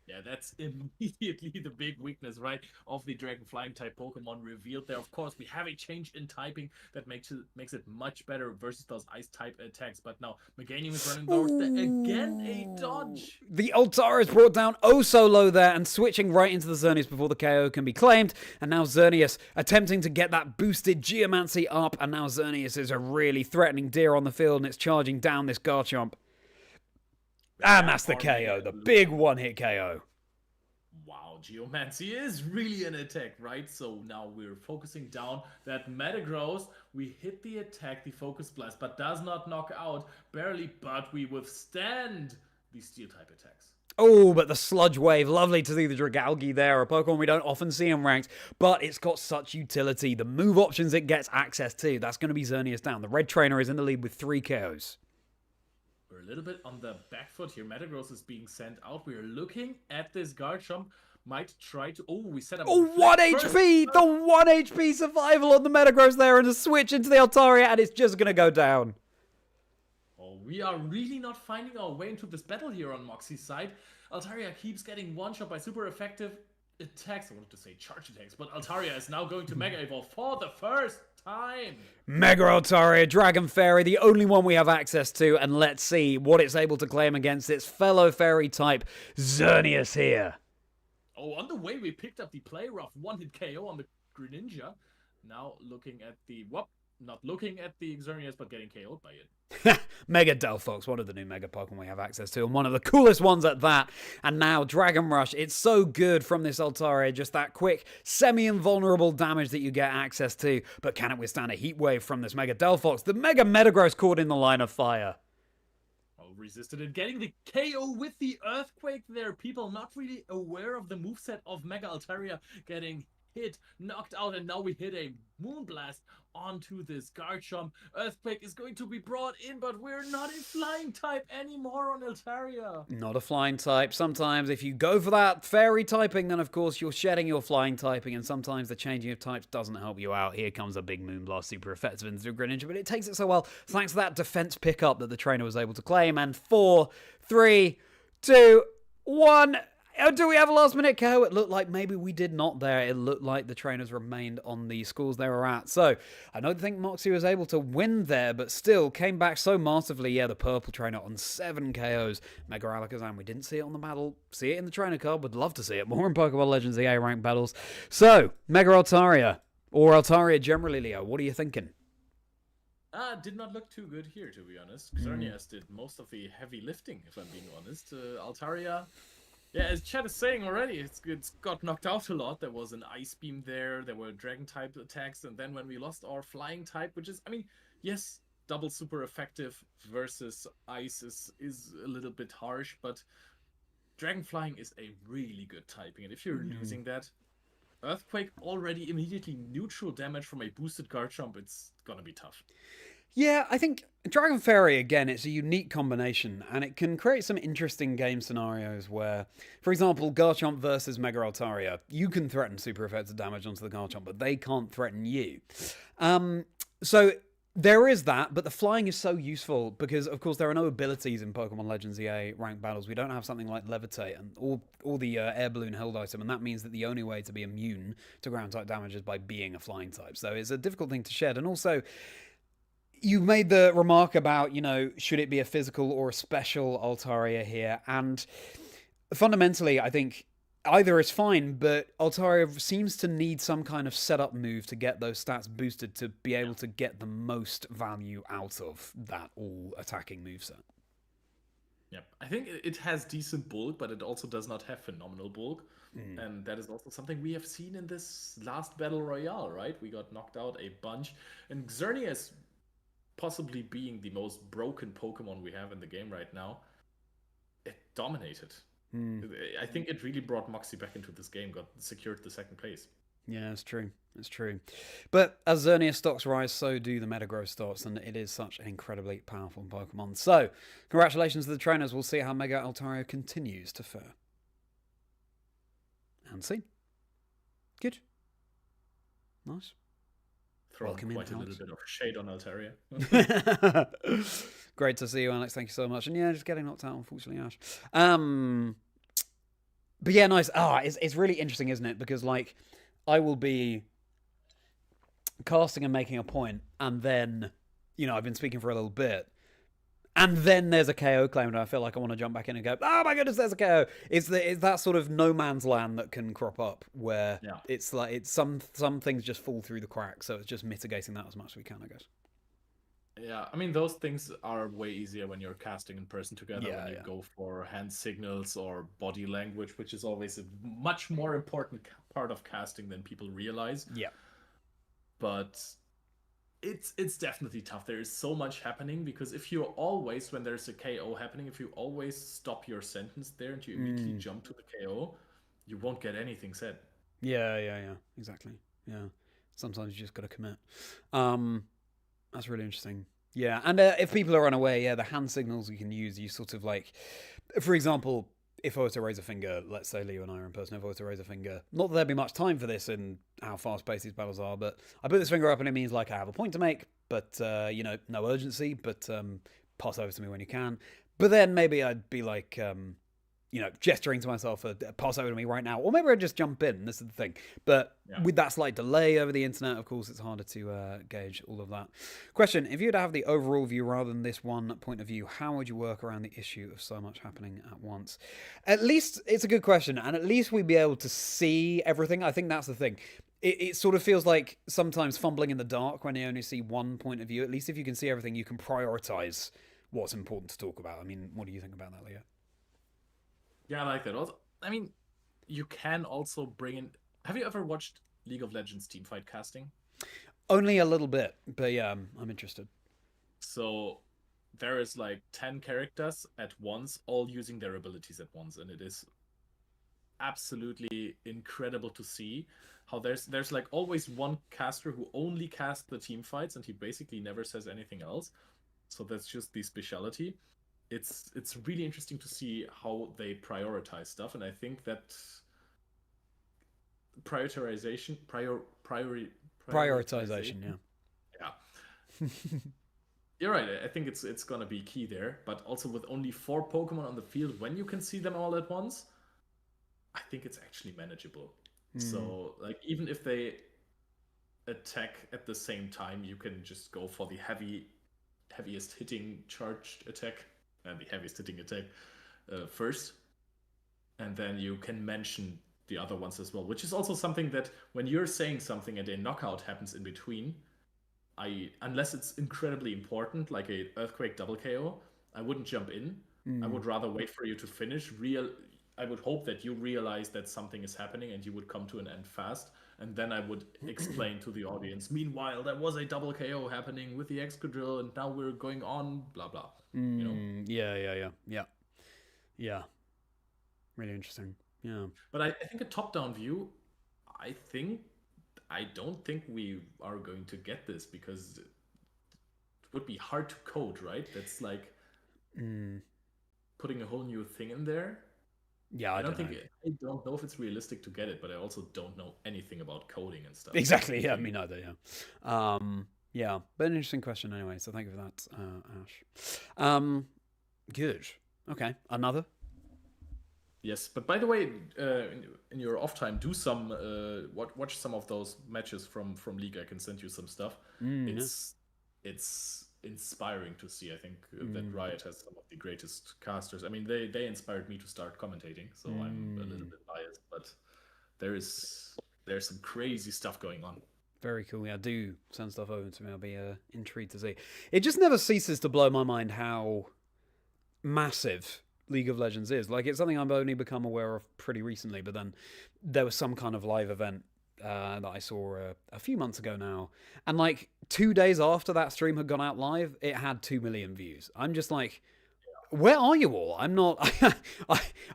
Yeah, that's immediately the big weakness, right, of the Dragon Flying type Pokemon revealed there. Of course, we have a change in typing that makes it much better versus those Ice type attacks. But now Meganium is running forward. Again, a dodge. The Altaria is brought down oh so low there and switching right into the Xerneas before the KO can be claimed. And now Xerneas attempting to get that boosted Geomancy up. And now Xerneas is a really threatening deer on the field, and it's charging down this Garchomp. And that's the KO, the big one-hit KO. Wow, Geomancy is really an attack, right? So now we're focusing down that Metagross. We hit the attack, the Focus Blast, but does not knock out. Barely, but we withstand the Steel-type attacks. Oh, but the Sludge Wave. Lovely to see the Dragalge there, a Pokemon we don't often see in ranked, but it's got such utility. The move options it gets access to, that's going to be Xerneas down. The Red Trainer is in the lead with 3 KOs. We're a little bit on the back foot here. Metagross is being sent out. We're looking at this Garchomp. Might try to... Oh, we set up... Oh, 1 HP! The 1 HP survival on the Metagross there, and a switch into the Altaria, and it's just going to go down. Oh, we are really not finding our way into this battle here on Moxie's side. Altaria keeps getting one-shot by super effective attacks. I wanted to say charge attacks, but Altaria is now going to Mega Evolve for the first time. Mega Altaria, Dragon Fairy, the only one we have access to, and let's see what it's able to claim against its fellow fairy type, Xerneas here. Oh, on the way we picked up the play rough one-hit KO on the Greninja. Now looking at the, not looking at the Xerneas, but getting KO'd by it. Mega Delphox, one of the new Mega Pokemon we have access to, and one of the coolest ones at that. And now Dragon Rush, it's so good from this Altaria, just that quick, semi-invulnerable damage that you get access to. But can it withstand a Heat Wave from this Mega Delphox? The Mega Metagross caught in the line of fire. Oh, resisted it, getting the KO with the Earthquake there. People not really aware of the moveset of Mega Altaria getting hit, knocked out, and now we hit a Moonblast onto this Garchomp. Earthquake is going to be brought in, but we're not a flying type anymore on Altaria. Not a flying type. Sometimes if you go for that fairy typing, then of course you're shedding your flying typing, and sometimes the changing of types doesn't help you out. Here comes a big Moonblast, super effective into Greninja, but it takes it so well thanks to that defense pickup that the trainer was able to claim. And 4, 3, 2, 1... Oh, do we have a last-minute KO? It looked like maybe we did not there. It looked like the trainers remained on the scores they were at. So, I don't think Moxie was able to win there, but still came back so massively. Yeah, the purple trainer on 7 KOs. Mega Alakazam, we didn't see it on the battle. See it in the trainer card. Would love to see it more in Pokémon Legends EA ranked battles. So, Mega Altaria, or Altaria generally, Leo, what are you thinking? Did not look too good here, to be honest. Xerneas did most of the heavy lifting, if I'm being honest. Altaria... Yeah, as Chad is saying already, it's got knocked out a lot. There was an Ice Beam there were Dragon-type attacks, and then when we lost our Flying type, which is, I mean, yes, double super effective versus Ice is a little bit harsh, but Dragon Flying is a really good typing, and if you're losing that, Earthquake already immediately neutral damage from a boosted Garchomp, it's gonna be tough. Yeah, I think Dragon Fairy, again, it's a unique combination, and it can create some interesting game scenarios where, for example, Garchomp versus Mega Altaria, you can threaten super effective damage onto the Garchomp, but they can't threaten you. So there is that, but the flying is so useful because, of course, there are no abilities in Pokemon Legends EA ranked battles. We don't have something like Levitate and all the air balloon held item, and that means that the only way to be immune to ground-type damage is by being a flying type. So it's a difficult thing to shed, and also... You made the remark about, should it be a physical or a special Altaria here? And fundamentally, I think either is fine, but Altaria seems to need some kind of setup move to get those stats boosted to be able to get the most value out of that all-attacking moveset. Yeah, I think it has decent bulk, but it also does not have phenomenal bulk. And that is also something we have seen in this last Battle Royale, right? We got knocked out a bunch. And Xerneas... possibly being the most broken Pokemon we have in the game right now, it dominated. I think it really brought Moxie back into this game, secured the second place. Yeah, it's true. It's true. But as Xerneas stocks rise, so do the Metagross stocks, and it is such an incredibly powerful Pokemon. So, congratulations to the trainers. We'll see how Mega Altaria continues to fare. And see. Good. Nice. Throwing quite a little bit of shade on Altaria. Great to see you, Alex. Thank you so much. And yeah, just getting knocked out, unfortunately, Ash. But yeah, nice. It's really interesting, isn't it? Because, like, I will be casting and making a point, and then, I've been speaking for a little bit, and then there's a KO claim, and I feel like I want to jump back in and go, oh my goodness, there's a KO. It's that sort of no man's land that can crop up, where it's like some things just fall through the cracks, so it's just mitigating that as much as we can, I guess. Yeah, I mean, those things are way easier when you're casting in person together, when you go for hand signals or body language, which is always a much more important part of casting than people realize. Yeah. But... It's definitely tough. There is so much happening, because if you always, when there's a KO happening, if you always stop your sentence there and you immediately jump to the KO, you won't get anything said. Yeah, exactly. Yeah, sometimes you just got to commit. That's really interesting. Yeah, and if people are unaware, the hand signals you can use, you sort of like, for example, if I were to raise a finger, let's say Leo and I are in person, if I were to raise a finger, not that there'd be much time for this in how fast-paced these battles are, but I put this finger up and it means like I have a point to make, but, no urgency, but pass over to me when you can. But then maybe I'd be like, gesturing to myself, pass over to me right now, or maybe I just jump in. This is the thing. But with that slight delay over the internet, of course, it's harder to gauge all of that. Question: if you were to have the overall view rather than this one point of view, how would you work around the issue of so much happening at once? At least it's a good question, and at least we'd be able to see everything. I think that's the thing. It sort of feels like sometimes fumbling in the dark when you only see one point of view. At least if you can see everything, you can prioritize what's important to talk about. I mean, what do you think about that, Leo? Yeah, I like that. Also, I mean, you can also bring in... Have you ever watched League of Legends teamfight casting? Only a little bit, but yeah, I'm interested. So there is like 10 characters at once, all using their abilities at once, and it is absolutely incredible to see how there's like always one caster who only casts the team fights, and he basically never says anything else. So that's just the specialty. It's really interesting to see how they prioritize stuff, and I think that prioritization, yeah. You're right. I think it's gonna be key there, but also with only 4 Pokemon on the field, when you can see them all at once, I think it's actually manageable. So like even if they attack at the same time, you can just go for the heaviest hitting charged attack and the heaviest hitting attack first, and then you can mention the other ones as well, which is also something that when you're saying something and a knockout happens in between, unless it's incredibly important, like a Earthquake double KO, I wouldn't jump in. I would rather wait for you to finish. I would hope that you realize that something is happening and you would come to an end fast, and then I would explain to the audience, meanwhile, there was a double KO happening with the Excadrill, and now we're going on, blah, blah. Yeah. Really interesting. Yeah. But I think a top-down view, I don't think we are going to get this, because it would be hard to code, right? That's like putting a whole new thing in there. Yeah, I don't know if it's realistic to get it, but I also don't know anything about coding and stuff. Exactly. Yeah, me neither. Yeah. Yeah, but an interesting question anyway. So thank you for that, Ash. Good. Okay, another. Yes, but by the way, in your off time, do some watch some of those matches from League. I can send you some stuff. It's inspiring to see. I think that Riot has some of the greatest casters. I mean, they inspired me to start commentating, so I'm a little bit biased, but there's some crazy stuff going on. Very cool. Yeah, do send stuff over to me. I'll be intrigued to see. It just never ceases to blow my mind how massive League of Legends is. Like, it's something I've only become aware of pretty recently, but then there was some kind of live event that I saw a few months ago now, and like 2 days after that stream had gone out live, it had 2 million views. I'm just like, where are you all? I'm not.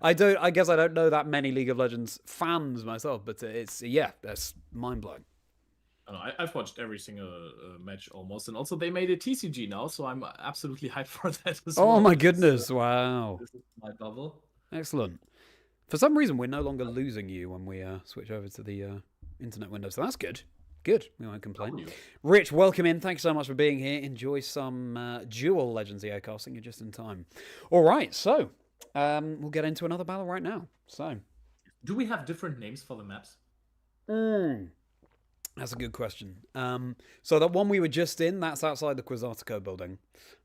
I guess I don't know that many League of Legends fans myself, but that's mind blowing. I've watched every single match almost, and also they made a TCG now, so I'm absolutely hyped for that as well. Oh my goodness! Wow. This is my bubble. Excellent. For some reason, we're no longer losing you when we switch over to the internet window, so that's good. Good. We won't complain. Rich, welcome in. Thanks so much for being here. Enjoy some dual Legends EO casting. You're just in time. All right, so we'll get into another battle right now. So, do we have different names for the maps? That's a good question. So that one we were just in, that's outside the Quasartico building.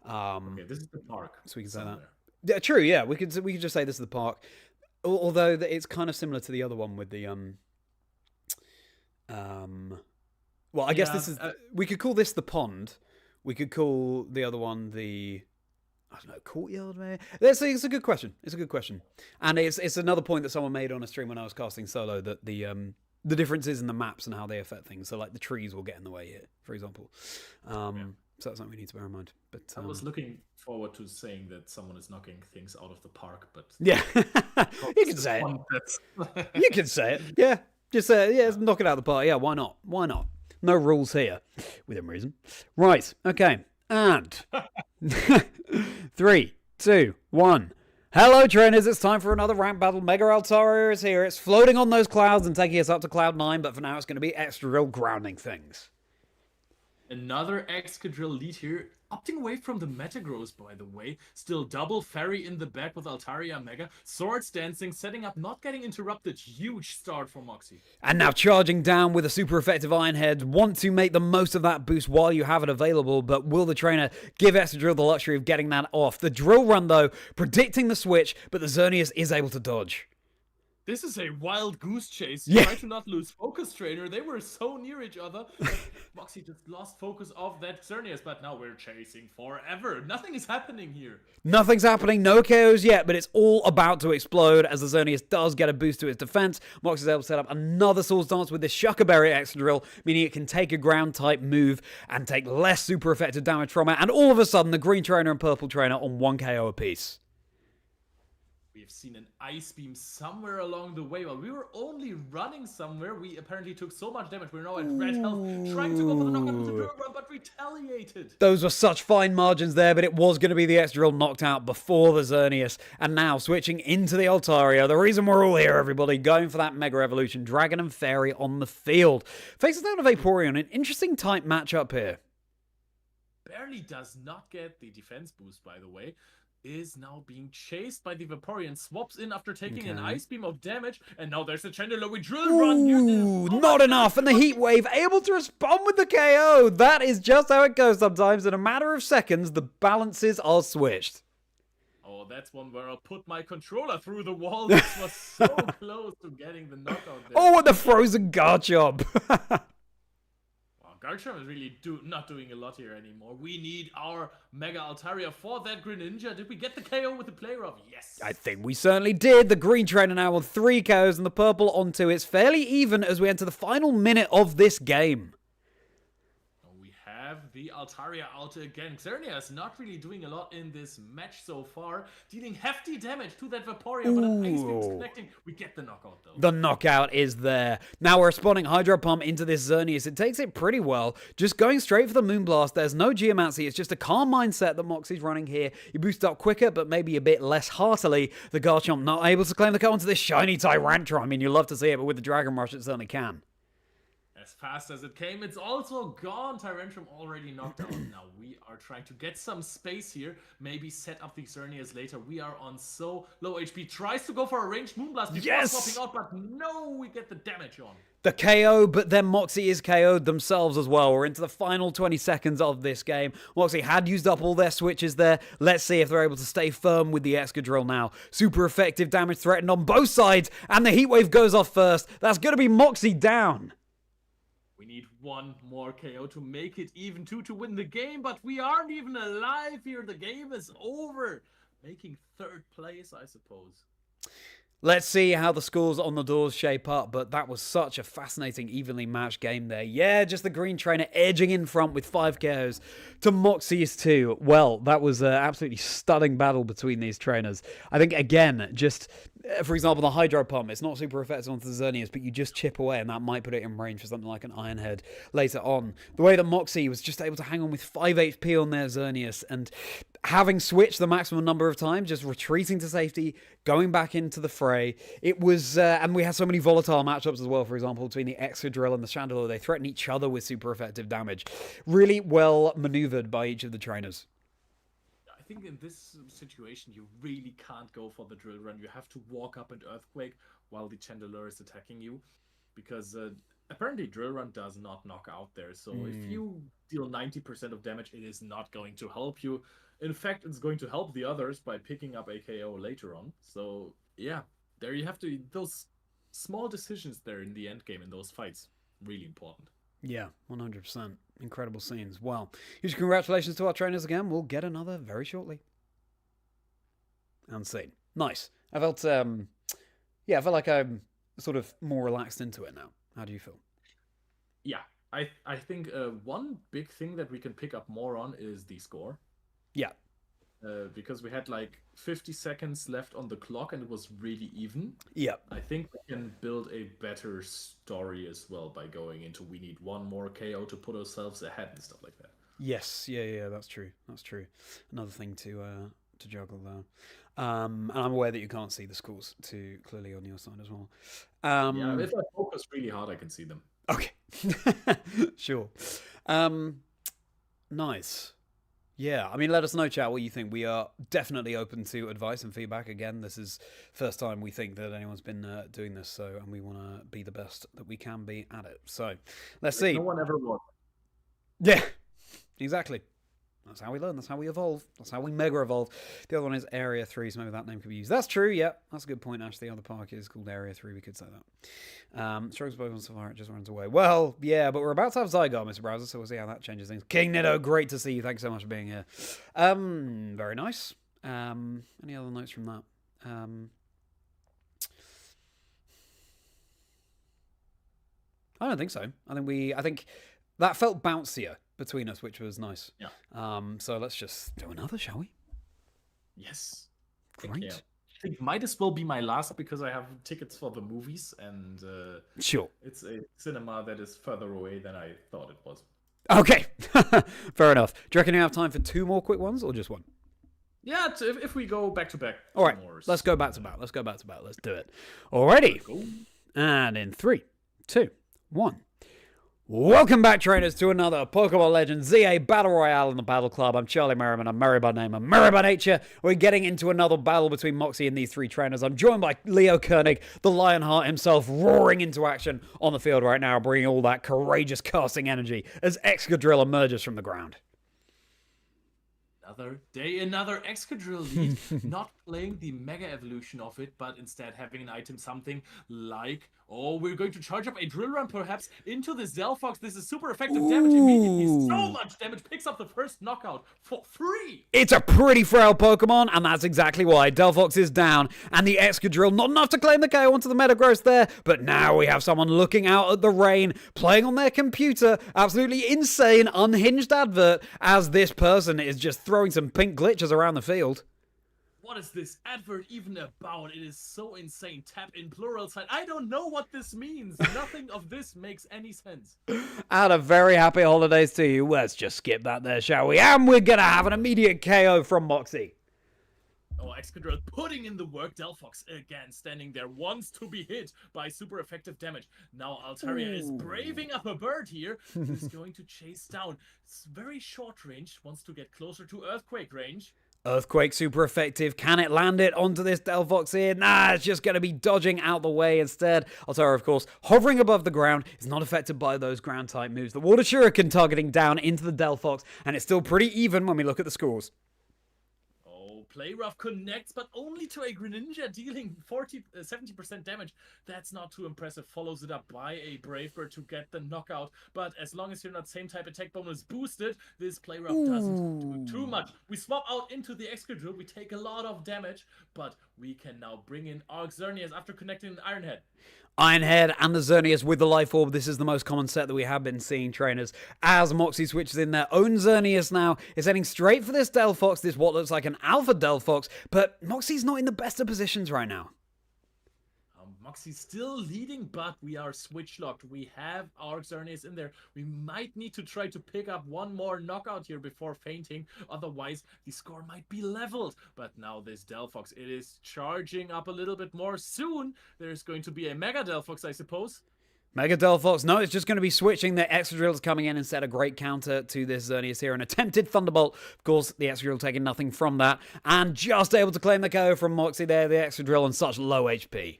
Okay, this is the park. So we can say that. Yeah, true. Yeah, we could just say this is the park. Although it's kind of similar to the other one with the well, I guess this is. We could call this the pond. We could call the other one the, I don't know, courtyard. Maybe. It's a good question. It's a good question, and it's another point that someone made on a stream when I was casting solo, that the differences in the maps and how they affect things. So like the trees will get in the way here, for example. So that's something we need to bear in mind. But I was looking forward to saying that someone is knocking things out of the park, but yeah, you can say it. You can say it. Yeah, just say it. Yeah, knock it out of the park. Yeah, why not? Why not? No rules here, within reason. Right. Okay. And 3, 2, 1. Hello, trainers. It's time for another rank battle. Mega Altaria is here. It's floating on those clouds and taking us up to Cloud 9, but for now it's going to be extra real grounding things. Another Excadrill lead here, opting away from the Metagross, by the way. Still double Fairy in the back with Altaria Mega. Swords Dancing, setting up, not getting interrupted. Huge start for Moxie. And now charging down with a super effective Iron Head. Want to make the most of that boost while you have it available, but will the trainer give Excadrill the luxury of getting that off? The Drill Run, though, predicting the switch, but the Xerneas is able to dodge. This is a wild goose chase. Yeah. Try to not lose focus, trainer. They were so near each other. Moxie just lost focus of that Xerneas, but now we're chasing forever. Nothing is happening here. Nothing's happening, no KOs yet, but it's all about to explode as the Xerneas does get a boost to its defense. Mox is able to set up another Swords Dance with this Shuckerberry Excadrill, meaning it can take a ground-type move and take less super effective damage from it, and all of a sudden, the Green Trainer and Purple Trainer on 1 KO apiece. We have seen an Ice Beam somewhere along the way. While we were only running somewhere, we apparently took so much damage. We're now at red health, trying to go for the knockout with the Drill Run, but retaliated. Those were such fine margins there, but it was going to be the Excadrill knocked out before the Xerneas. And now, switching into the Altaria, the reason we're all here, everybody, going for that Mega Evolution, Dragon and Fairy on the field. Faces down to Vaporeon, an interesting type matchup here. Barely does not get the defense boost, by the way. Is now being chased by the Vaporeon, swaps in after taking an Ice Beam of damage, and now there's a Chandelure with Drill Run. Ooh, not enough, and the Heat Wave able to respond with the KO. That is just how it goes sometimes. In a matter of seconds, the balances are switched. Oh, that's one where I'll put my controller through the wall. This was so close to getting the knockout there. Oh, and the frozen Garchomp. Garchomp is really not doing a lot here anymore. We need our Mega Altaria for that Greninja. Did we get the KO with the Play Rough? Yes. I think we certainly did. The Green Trainer now on 3 KOs and the Purple on 2. It's fairly even as we enter the final minute of this game. We have the Altaria out again. Xerneas not really doing a lot in this match so far. Dealing hefty damage to that Vaporeon, but an Ice Beam is connecting. We get the knockout though. The knockout is there. Now we're spawning Hydro Pump into this Xerneas. It takes it pretty well. Just going straight for the Moonblast. There's no Geomancy. It's just a calm mindset that Moxie's running here. You boost up quicker, but maybe a bit less heartily. The Garchomp not able to claim the KO onto this shiny Tyrantrum. I mean, you love to see it, but with the Dragon Rush, it certainly can. As fast as it came, it's also gone. Tyrantrum already knocked out. Now we are trying to get some space here. Maybe set up the Xerneas later. We are on so low HP. Tries to go for a ranged Moonblast before swapping out, but no, we get the damage on. The KO, but then Moxie is KO'd themselves as well. We're into the final 20 seconds of this game. Moxie had used up all their switches there. Let's see if they're able to stay firm with the Excadrill now. Super effective damage threatened on both sides, and the Heat Wave goes off first. That's going to be Moxie down. We need one more KO to make it even 2 to win the game, but we aren't even alive here. The game is over. Making 3rd place, I suppose. Let's see how the scores on the doors shape up, but that was such a fascinating, evenly matched game there. Yeah, just the Green Trainer edging in front with 5 KOs to Moxie's 2. Well, that was an absolutely stunning battle between these trainers. I think, again, just, for example, the Hydro Pump, it's not super effective onto the Xerneas, but you just chip away, and that might put it in range for something like an Iron Head later on. The way that Moxie was just able to hang on with 5 HP on their Xerneas, and having switched the maximum number of times, just retreating to safety, going back into the fray. It was, and we had so many volatile matchups as well, for example, between the Excadrill and the Chandelure. They threaten each other with super effective damage. Really well maneuvered by each of the trainers. I think in this situation, you really can't go for the Drill Run. You have to walk up and Earthquake while the Chandelure is attacking you, because apparently Drill Run does not knock out there. So if you deal 90% of damage, it is not going to help you. In fact, it's going to help the others by picking up a KO later on. So yeah, there you have to, those small decisions there in the end game in those fights, really important. Yeah, 100%. Incredible scenes. Well, huge congratulations to our trainers again. We'll get another very shortly. Unseen. Nice. I felt, I felt like I'm sort of more relaxed into it now. How do you feel? Yeah, I think one big thing that we can pick up more on is the score. Yeah. Because we had like 50 seconds left on the clock and it was really even. Yeah. I think we can build a better story as well by going into we need one more KO to put ourselves ahead and stuff like that. Yes, yeah, that's true. That's true. Another thing to juggle there. And I'm aware that you can't see the scores too clearly on your side as well. Yeah, if I focus really hard, I can see them. Okay. Sure. Nice. Yeah, I mean, let us know, chat, what you think. We are definitely open to advice and feedback. Again, this is first time we think that anyone's been doing this, and we want to be the best that we can be at it. So, let's see. No one ever was. Yeah, exactly. That's how we learn. That's how we evolve. That's how we mega evolve. The other one is Area 3, so maybe that name could be used. That's true, yeah. That's a good point, Ash. The other park is called Area 3. We could say that. Strokes Pokemon Safari, it just runs away. Well, yeah, but we're about to have Zygarde, Mr. Browser, so we'll see how that changes things. King Nitto, great to see you. Thanks so much for being here. Very nice. Any other notes from that? I don't think so. I think that felt bouncier between us, which was nice. Yeah. So let's just do another, shall we? Yes. Great. I think might as well be my last because I have tickets for the movies and sure. It's a cinema that is further away than I thought it was. Okay. Fair enough. Do you reckon you have time for 2 more quick ones or just 1? Yeah, if we go back to back. All right. Let's go back to back. Let's do it. Alrighty. And in 3, 2, 1. Welcome back, trainers, to another Pokémon Legends ZA Battle Royale in the Battle Club. I'm Charlie Merriman. I'm Merri by name. I'm Merri by nature. We're getting into another battle between Moxie and these 3 trainers. I'm joined by Leo König, the Lionheart himself, roaring into action on the field right now, bringing all that courageous casting energy as Excadrill emerges from the ground. Another day, another Excadrill lead. Not playing the Mega Evolution of it, but instead having an item something like, oh, we're going to charge up a Drill Run perhaps into this Delphox. This is super effective damage immediately. So much damage. Picks up the first knockout for free. It's a pretty frail Pokemon, and that's exactly why. Delphox is down, and the Excadrill not enough to claim the KO onto the Metagross there, but now we have someone looking out at the rain, playing on their computer, absolutely insane, unhinged advert, as this person is just throwing some pink glitches around the field. What is this advert even about? It is so insane. Tap in plural sign. I don't know what this means. Nothing of this makes any sense. And a very happy holidays to you. Let's just skip that there, shall we? And we're going to have an immediate KO from Moxie. Oh, Excadrill putting in the work. Delphox again standing there, wants to be hit by super effective damage. Now Altaria is braving up a bird here. Is going to chase down. It's very short range, wants to get closer to Earthquake range. Earthquake super effective. Can it land it onto this Delphox here? Nah, it's just going to be dodging out the way instead. Altaria, of course, hovering above the ground, is not affected by those ground type moves. The Water Shuriken targeting down into the Delphox, and it's still pretty even when we look at the scores. Play Rough connects, but only to a Greninja, dealing 70% damage. That's not too impressive. Follows it up by a Brave Bird to get the knockout. But as long as you're not same type attack bonus boosted, this Play Rough doesn't do too much. We swap out into the Excadrill. We take a lot of damage, but we can now bring in our Xerneas after connecting an Iron Head. Ironhead and the Xerneas with the Life Orb. This is the most common set that we have been seeing, trainers. As Moxie switches in their own Xerneas now, is heading straight for this Delphox, this what looks like an Alpha Delphox, but Moxie's not in the best of positions right now. Moxie's still leading, but we are switch locked. We have our Xerneas in there. We might need to try to pick up one more knockout here before fainting. Otherwise, the score might be leveled. But now this Delphox, it is charging up a little bit more. Soon, there's going to be a Mega Delphox, I suppose. Mega Delphox, no, it's just going to be switching. The Excadrill's coming in and set a great counter to this Xerneas here. An attempted Thunderbolt. Of course, the Excadrill taking nothing from that. And just able to claim the KO from Moxie there. The Excadrill on such low HP.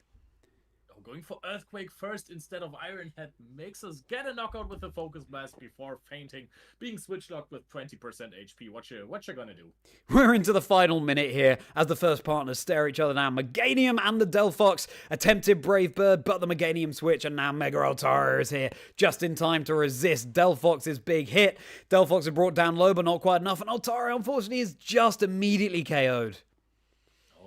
Going for Earthquake first instead of Iron Head makes us get a knockout with a Focus Blast before fainting, being switch locked with 20% HP. What you gonna do? We're into the final minute here as the first partners stare each other down. Meganium and the Delphox attempted Brave Bird, but the Meganium switch, and now Mega Altaria is here just in time to resist Delphox's big hit. Delphox is brought down low, but not quite enough, and Altaria unfortunately is just immediately KO'd.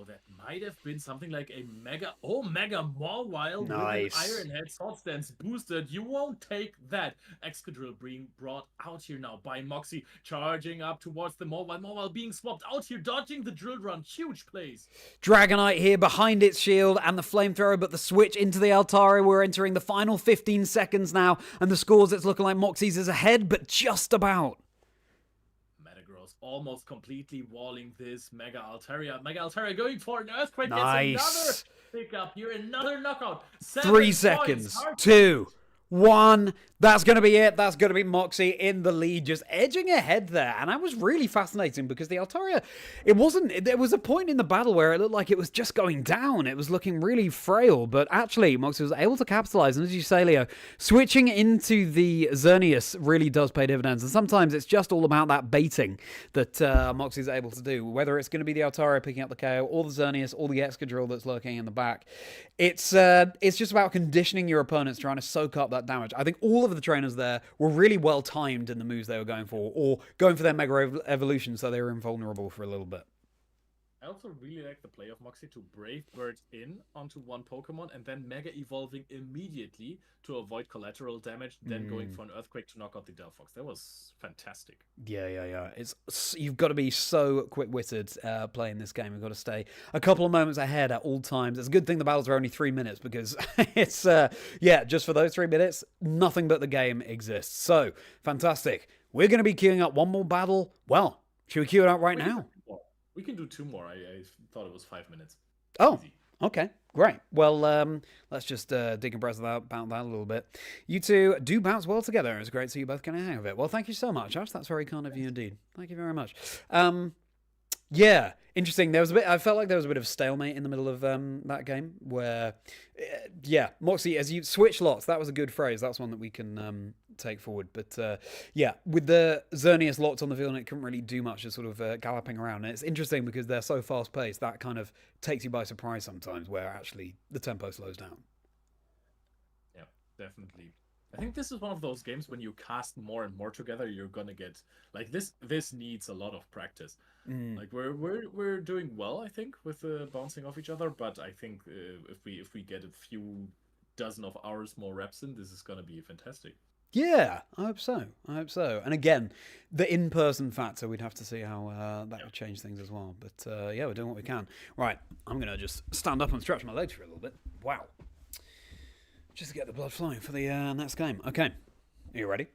That might have been something like a Mega Mawile nice. With an Iron Head Sword Stance boosted. You won't take that. Excadrill being brought out here now by Moxie, charging up towards the Mawile. Mawile being swapped out here, dodging the Drill Run. Huge plays. Dragonite here behind its shield and the Flamethrower, but the switch into the Altaria. We're entering the final 15 seconds now, and the scores, it's looking like Moxie's is ahead, but just about. Almost completely walling this Mega Altaria. Mega Altaria going for an Earthquake. Nice. Gets another pick up here. Another knockout. 3 seconds. 2, 1. That's going to be it. That's going to be Moxie in the lead, just edging ahead there. And that was really fascinating because the Altaria, there was a point in the battle where it looked like it was just going down. It was looking really frail, but actually Moxie was able to capitalize. And as you say, Leo, switching into the Xerneas really does pay dividends. And sometimes it's just all about that baiting that Moxie's able to do, whether it's going to be the Altaria picking up the KO or the Xerneas or the Excadrill that's lurking in the back. It's just about conditioning your opponents, trying to soak up that damage. I think all of the trainers there were really well timed in the moves they were going for, or going for their Mega Evolution, so they were invulnerable for a little bit. I also really like the play of Moxie to Brave Bird in onto one Pokemon and then Mega Evolving immediately to avoid collateral damage, then going for an Earthquake to knock out the Delphox. That was fantastic. Yeah. You've got to be so quick-witted playing this game. You've got to stay a couple of moments ahead at all times. It's a good thing the battles are only 3 minutes because it's, just for those 3 minutes, nothing but the game exists. So, fantastic. We're going to be queuing up one more battle. Well, should we queue it up right now? We can do 2 more. I thought it was 5 minutes. Oh, easy. Okay, great. Well, let's just decompress about that a little bit. You two do bounce well together. It's great to see you both getting a hang of it. Well, thank you so much, Ash. That's very kind of you indeed. Thank you very much. Yeah, interesting. I felt like there was a bit of stalemate in the middle of that game where, Moxie, as you switch lots, that was a good phrase. That's one that we can take forward. But with the Xerneas locked on the field, and it couldn't really do much, just sort of galloping around. And it's interesting because they're so fast paced, that kind of takes you by surprise sometimes, where actually the tempo slows down. Yeah, definitely. I think this is one of those games when you cast more and more together, you're gonna get like this. This needs a lot of practice. Like we're doing well, I think, with bouncing off each other. But I think if we get a few dozen of hours more reps in, this is gonna be fantastic. Yeah, I hope so. And again, the in-person factor, we'd have to see how that would change things as well. But we're doing what we can. Right, I'm gonna just stand up and stretch my legs for a little bit. Wow. Just to get the blood flowing for the next game. Okay. Are you ready?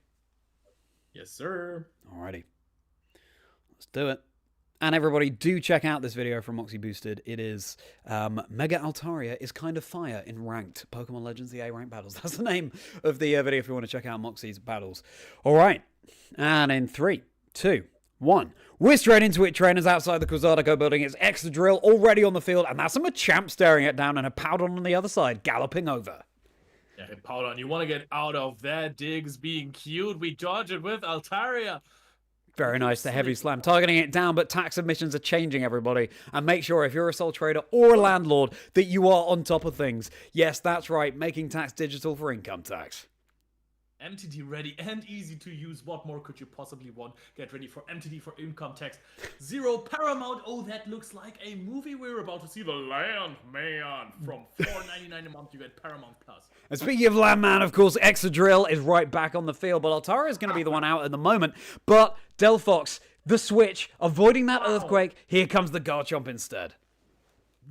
Yes, sir. Alrighty. Let's do it. And everybody, do check out this video from Moxie Boosted. It is Mega Altaria is kind of fire in ranked Pokémon Legends, the A-rank battles. That's the name of the video if you want to check out Moxie's battles. Alright. And in 3, 2, 1. We're straight into it, trainers outside the Chazingdra building. It's Excadrill already on the field, and that's a Machamp staring it down and a Powdon on the other side, galloping over. Yeah, hey, Powdon, you want to get out of that? Diggs being cute. We dodge it with Altaria. Very nice, the heavy slam, targeting it down, but tax submissions are changing, everybody. And make sure, if you're a sole trader or a landlord, that you are on top of things. Yes, that's right, making tax digital for income tax. MTD ready and easy to use. What more could you possibly want? Get ready for MTD for income tax. 0 Paramount. Oh, that looks like a movie. We're about to see The Landman. From $4.99 a month, you get Paramount Plus. And speaking of Landman, of course, Excadrill is right back on the field, but Altaria is going to be the one out at the moment. But Delphox, the switch, avoiding that Earthquake. Here comes the Garchomp instead.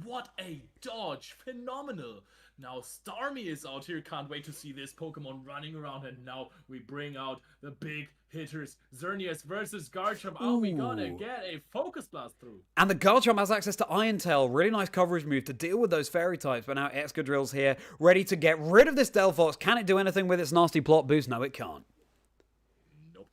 What a dodge. Phenomenal. Now Starmie is out here. Can't wait to see this Pokemon running around. And now we bring out the big hitters. Xerneas versus Garchomp. Are we gonna get a Focus Blast through? And the Garchomp has access to Iron Tail. Really nice coverage move to deal with those fairy types. But now Excadrill's here, ready to get rid of this Delphox. Can it do anything with its nasty plot boost? No, it can't.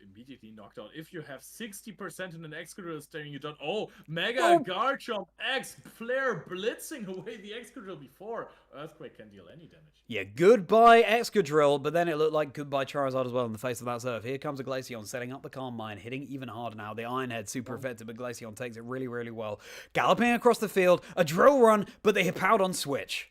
Immediately knocked out. If you have 60% in an Excadrill staring you down. Oh, Mega Garchomp X Flare blitzing away the Excadrill before Earthquake can deal any damage. Yeah, goodbye Excadrill, but then it looked like goodbye Charizard as well in the face of that surf. Here comes a Glaceon setting up the Calm Mind, hitting even harder now. The Iron Head super effective, but Glaceon takes it really, really well. Galloping across the field, a drill run, but they hip out on switch.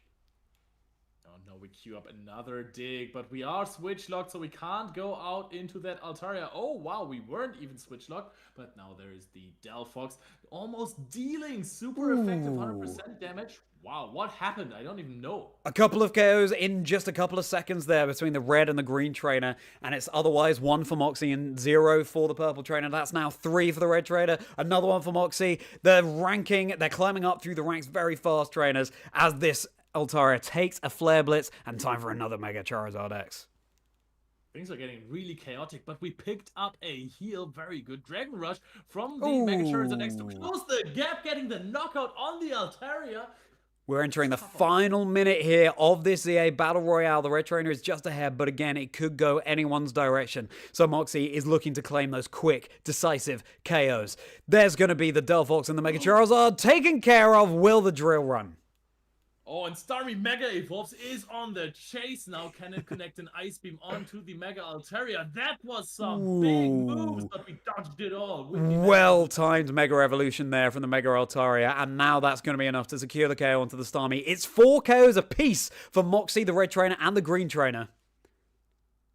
We queue up another dig, but we are switch locked, so we can't go out into that Altaria. Oh wow, we weren't even switch locked, but now there is the Delphox almost dealing super effective 100% damage. Wow, what happened? I don't even know. A couple of KOs in just a couple of seconds there between the red and the green trainer, and it's otherwise 1 for Moxie and 0 for the purple trainer. That's now 3 for the red trainer, another 1 for Moxie. They're climbing up through the ranks very fast, trainers, as this Altaria takes a Flare Blitz, and time for another Mega Charizard X. Things are getting really chaotic, but we picked up a heal. Very good Dragon Rush from the Mega Charizard X to close the gap, getting the knockout on the Altaria. We're entering the final minute here of this EA Battle Royale. The Red Trainer is just ahead, but again, it could go anyone's direction. So Moxie is looking to claim those quick, decisive KOs. There's going to be the Delphox and the Mega Charizard taken care of. Will the drill run? Oh, and Starmie Mega Evolves is on the chase now. Can it connect an Ice Beam onto the Mega Altaria? That was some big moves, but we dodged it all. Well-timed Mega Evolution there from the Mega Altaria, and now that's going to be enough to secure the KO onto the Starmie. It's 4 KOs apiece for Moxie, the Red Trainer, and the Green Trainer.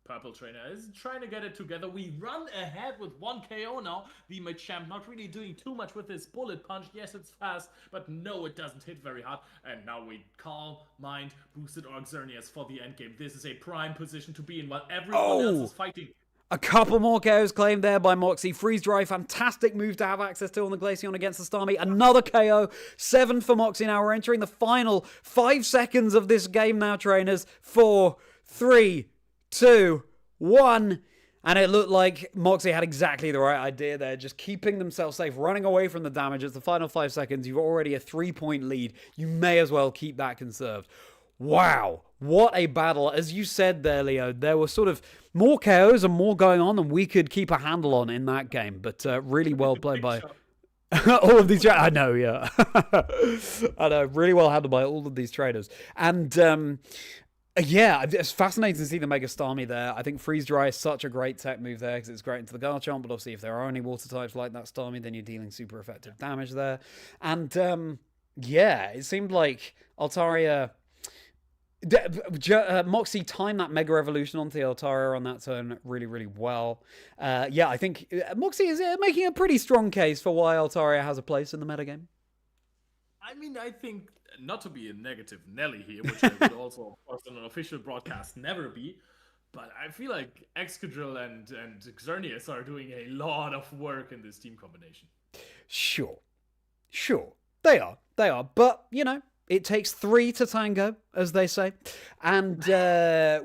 Purple Trainer is trying to get it together. We run ahead with 1 KO now. The Machamp not really doing too much with his Bullet Punch. Yes, it's fast, but no, it doesn't hit very hard. And now we Calm Mind Boosted Xerneas for the endgame. This is a prime position to be in while everyone else is fighting. A couple more KOs claimed there by Moxie. Freeze Dry, fantastic move to have access to on the Glaceon against the Starmie. Another KO. 7 for Moxie now. We're entering the final 5 seconds of this game now, trainers. 4, 3, 2, 1. And it looked like Moxie had exactly the right idea there. Just keeping themselves safe, running away from the damage. It's the final 5 seconds. You've already a 3-point lead. You may as well keep that conserved. Wow. What a battle. As you said there, Leo, there were sort of more KOs and more going on than we could keep a handle on in that game. But really well played by all of these. I know, yeah. I know. Really well handled by all of these traders. And yeah, it's fascinating to see the Mega Starmie there. I think Freeze Dry is such a great tech move there because it's great into the Garchomp, but obviously if there are any water types like that Starmie, then you're dealing super effective damage there. And yeah, it seemed like Altaria... Moxie timed that Mega Evolution onto the Altaria on that turn really, really well. Yeah, I think Moxie is making a pretty strong case for why Altaria has a place in the metagame. I mean, I think, not to be a negative Nelly here, which I would also, of course, on an official broadcast never be, but I feel like Excadrill and Xerneas are doing a lot of work in this team combination. Sure. They are. But, you know, it takes 3 to tango, as they say. And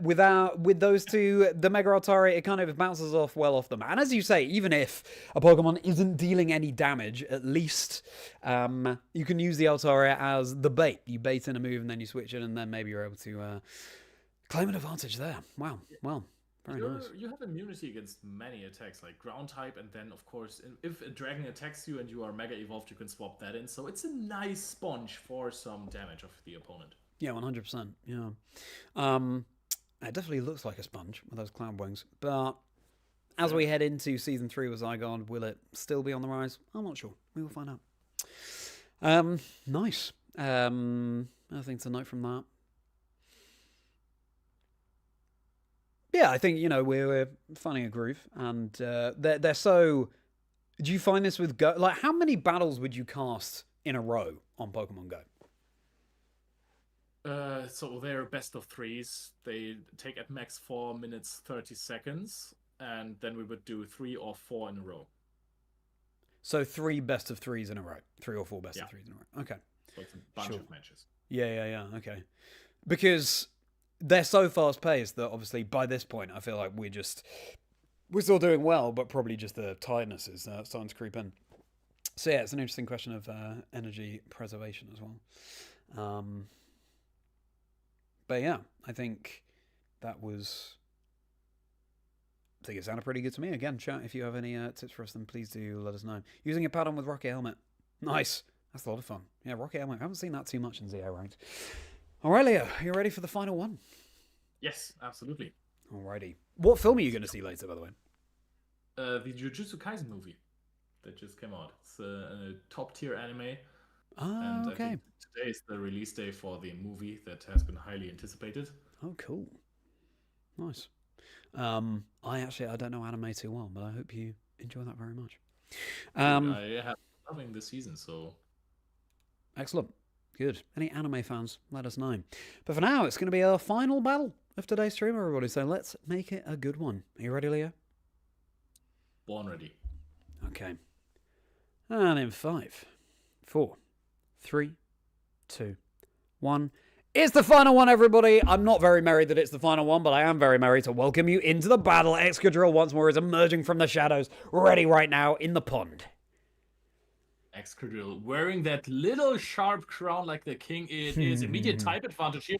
with those two, the Mega Altaria, it kind of bounces off them. And as you say, even if a Pokemon isn't dealing any damage, at least you can use the Altaria as the bait. You bait in a move and then you switch it, and then maybe you're able to claim an advantage there. Wow. Well, very nice. You have immunity against many attacks, like ground type, and then, of course, if a dragon attacks you and you are Mega Evolved, you can swap that in. So it's a nice sponge for some damage of the opponent. Yeah, 100%. Yeah. It definitely looks like a sponge with those cloud wings. But as we head into Season 3 with Zygarde, will it still be on the rise? I'm not sure. We will find out. Nice. Nothing to note from that. Yeah, I think, you know, we're finding a groove, and they're so... Do you find this with Go? Like, how many battles would you cast in a row on Pokemon Go? So they're best of 3s. They take at max 4 minutes 30 seconds, and then we would do 3 or 4 in a row. So 3 best of 3s in a row. 3 or 4 best of 3s in a row. Okay. So it's a bunch of matches. Yeah. Okay. Because they're so fast-paced that obviously by this point I feel like we're still doing well, but probably just the tiredness is starting to creep in. So yeah, it's an interesting question of energy preservation as well. But yeah, I think it sounded pretty good to me. Again, chat, if you have any tips for us, then please do let us know. Using a pad-on with Rocket Helmet. Nice. That's a lot of fun. Yeah, Rocket Helmet. I haven't seen that too much in ZO ranked. All right, Leo, are you ready for the final one? Yes, absolutely. Alrighty. What film are you going to see later, by the way? The Jujutsu Kaisen movie that just came out. It's a top-tier anime. Oh, okay. I think today is the release day for the movie that has been highly anticipated. Oh, cool. Nice. I don't know anime too well, but I hope you enjoy that very much. I have loving this season, so... Excellent. Good. Any anime fans, let us know. But for now, it's going to be our final battle of today's stream, everybody. So let's make it a good one. Are you ready, Leo? Born ready. Okay. And in 5, 4, 3, 2, 1. It's the final one, everybody. I'm not very merry that it's the final one, but I am very merry to welcome you into the battle. Excadrill once more is emerging from the shadows, ready right now in the pond. Excadrill wearing that little sharp crown like the king. It is immediate type advantage here.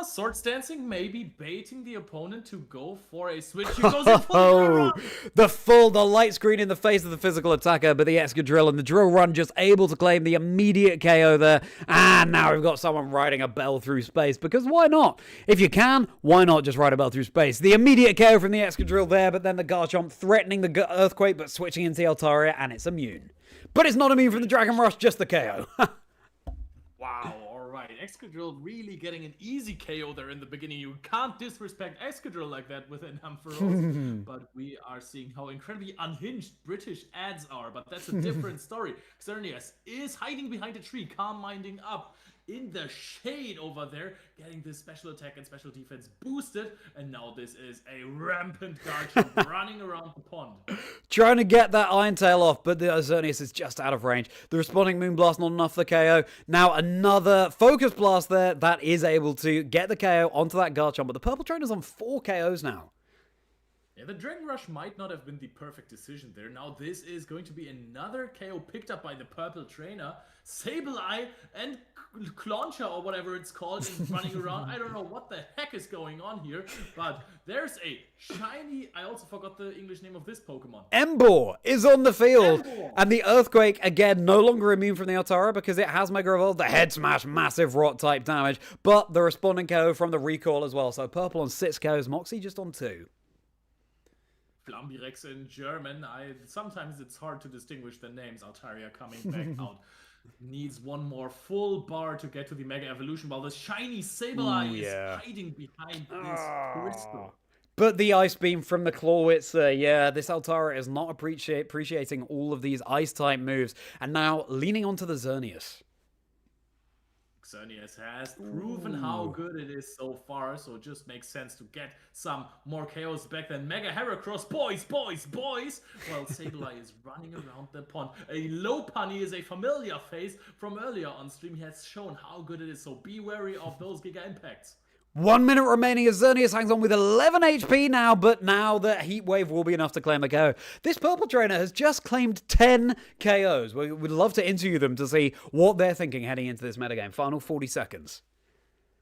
Swords dancing, maybe baiting the opponent to go for a switch. He goes in for the light screen in the face of the physical attacker, but the Excadrill and the drill run just able to claim the immediate KO there. And now we've got someone riding a bell through space, because why not? If you can, why not just ride a bell through space? The immediate KO from the Excadrill there, but then the Garchomp threatening the Earthquake, but switching into Altaria, and it's immune. But it's not immune from the Dragon Rush, just the KO. Wow, alright. Excadrill really getting an easy KO there in the beginning. You can't disrespect Excadrill like that with an Ampharos. But we are seeing how incredibly unhinged British ads are. But that's a different story. Xerneas is hiding behind a tree, calm minding up in the shade over there, getting this special attack and special defense boosted, and now this is a rampant Garchomp running around the pond. Trying to get that Iron Tail off, but the Xerneas is just out of range. The responding Moonblast not enough for the KO. Now another Focus Blast there that is able to get the KO onto that Garchomp, but the Purple Trainer's on 4 KOs now. Yeah, the Dragon Rush might not have been the perfect decision there. Now this is going to be another KO picked up by the Purple Trainer. Sableye and Clauncher, or whatever it's called, is running around. I don't know what the heck is going on here, but there's a shiny... I also forgot the English name of this Pokemon. Emboar is on the field. And the Earthquake, again, no longer immune from the Altara because it has Mega Evolved. The Head Smash, massive Rock-type damage, but the responding KO from the Recall as well. So Purple on 6 KOs, Moxie just on 2. Flambirex in German. Sometimes it's hard to distinguish the names. Altaria coming back out. Needs one more full bar to get to the Mega Evolution, while the shiny Sableye is hiding behind this crystal. But the Ice Beam from the Clawitzer, yeah, this Altara is not appreciating all of these Ice-type moves. And now leaning onto the Xerneas. Xerneas has proven how good it is so far, so it just makes sense to get some more KOs back than Mega Heracross. Boys! While Sableye is running around the pond. A Lopunny is a familiar face from earlier on stream. He has shown how good it is, so be wary of those Giga Impacts. 1 minute remaining as Xerneas hangs on with 11 HP now, but now the Heat Wave will be enough to claim a KO. This Purple Trainer has just claimed 10 KOs. We would love to interview them to see what they're thinking heading into this metagame. Final 40 seconds.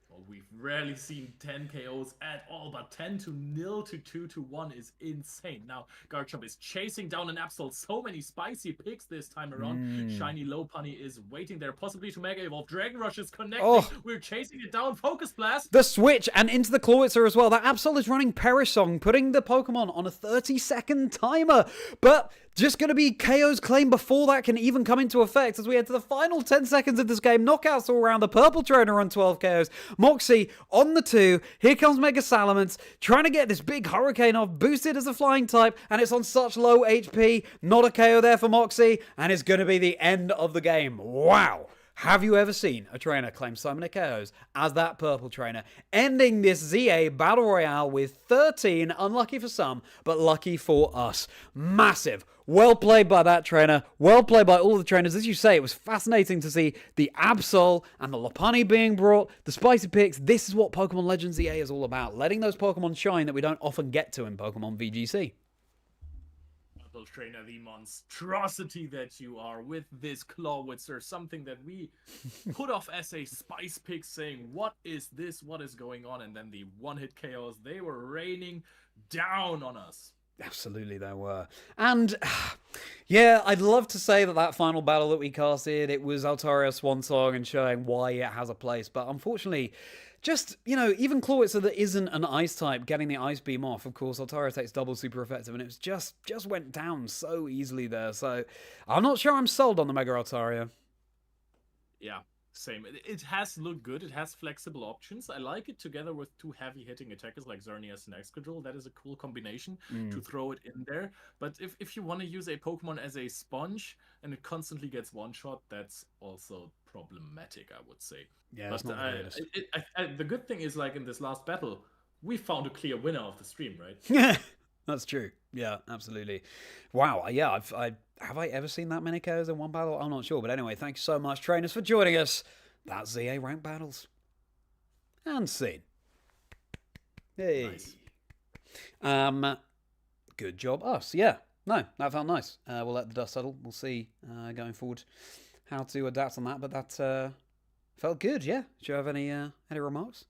Well, we've rarely seen 10 KOs at all, but 10-0 to 2-1 is insane. Now, Garchomp is chasing down an Absol. So many spicy picks this time around. Shiny Lopunny is waiting there, possibly to Mega Evolve. Dragon Rush is connecting. We're chasing it down. Focus Blast. The switch and into the Clawitzer as well. That Absol is running Perish Song, putting the Pokemon on a 30-second timer. But just going to be KOs claimed before that can even come into effect as we head to the final 10 seconds of this game. Knockouts all around. The Purple Trainer on 12 KOs. Moxie on the 2. Here comes Mega Salamence trying to get this big Hurricane off. Boosted as a flying type, and it's on such low HP. Not a KO there for Moxie, and it's going to be the end of the game. Wow. Have you ever seen a trainer claim so many KOs as that Purple Trainer, ending this ZA Battle Royale with 13, unlucky for some, but lucky for us. Massive. Well played by that trainer. Well played by all the trainers. As you say, it was fascinating to see the Absol and the Lopunny being brought, the spicy picks. This is what Pokémon Legends ZA is all about, letting those Pokemon shine that we don't often get to in Pokémon VGC. Trainer, the monstrosity that you are with this Clawitzer, something that we put off as a spice pick, saying, what is this, what is going on? And then the one-hit KOs, they were raining down on us. Absolutely they were. And yeah, I'd love to say that final battle that we casted, it was Altaria's swan song and showing why it has a place, but unfortunately, just, you know, even Clawitzer that isn't an ice type, getting the ice beam off, of course, Altaria takes double super effective, and it was just went down so easily there. So I'm not sure I'm sold on the Mega Altaria. Yeah, same. It has looked good. It has flexible options. I like it together with two heavy-hitting attackers like Xerneas and Excadrill. That is a cool combination to throw it in there. But if you want to use a Pokemon as a sponge and it constantly gets one-shot, that's also problematic, I would say. Yeah, but the good thing is, like in this last battle, we found a clear winner of the stream, right? Yeah, that's true. Yeah, absolutely. Wow. Yeah, have I ever seen that many KOs in one battle? I'm not sure. But anyway, thank you so much, trainers, for joining us. That's ZA Rank Battles. And scene. Hey. Nice. Good job, us. Yeah. No, that felt nice. We'll let the dust settle. We'll see going forward how to adapt on that. But that felt good, yeah. Do you have any remarks?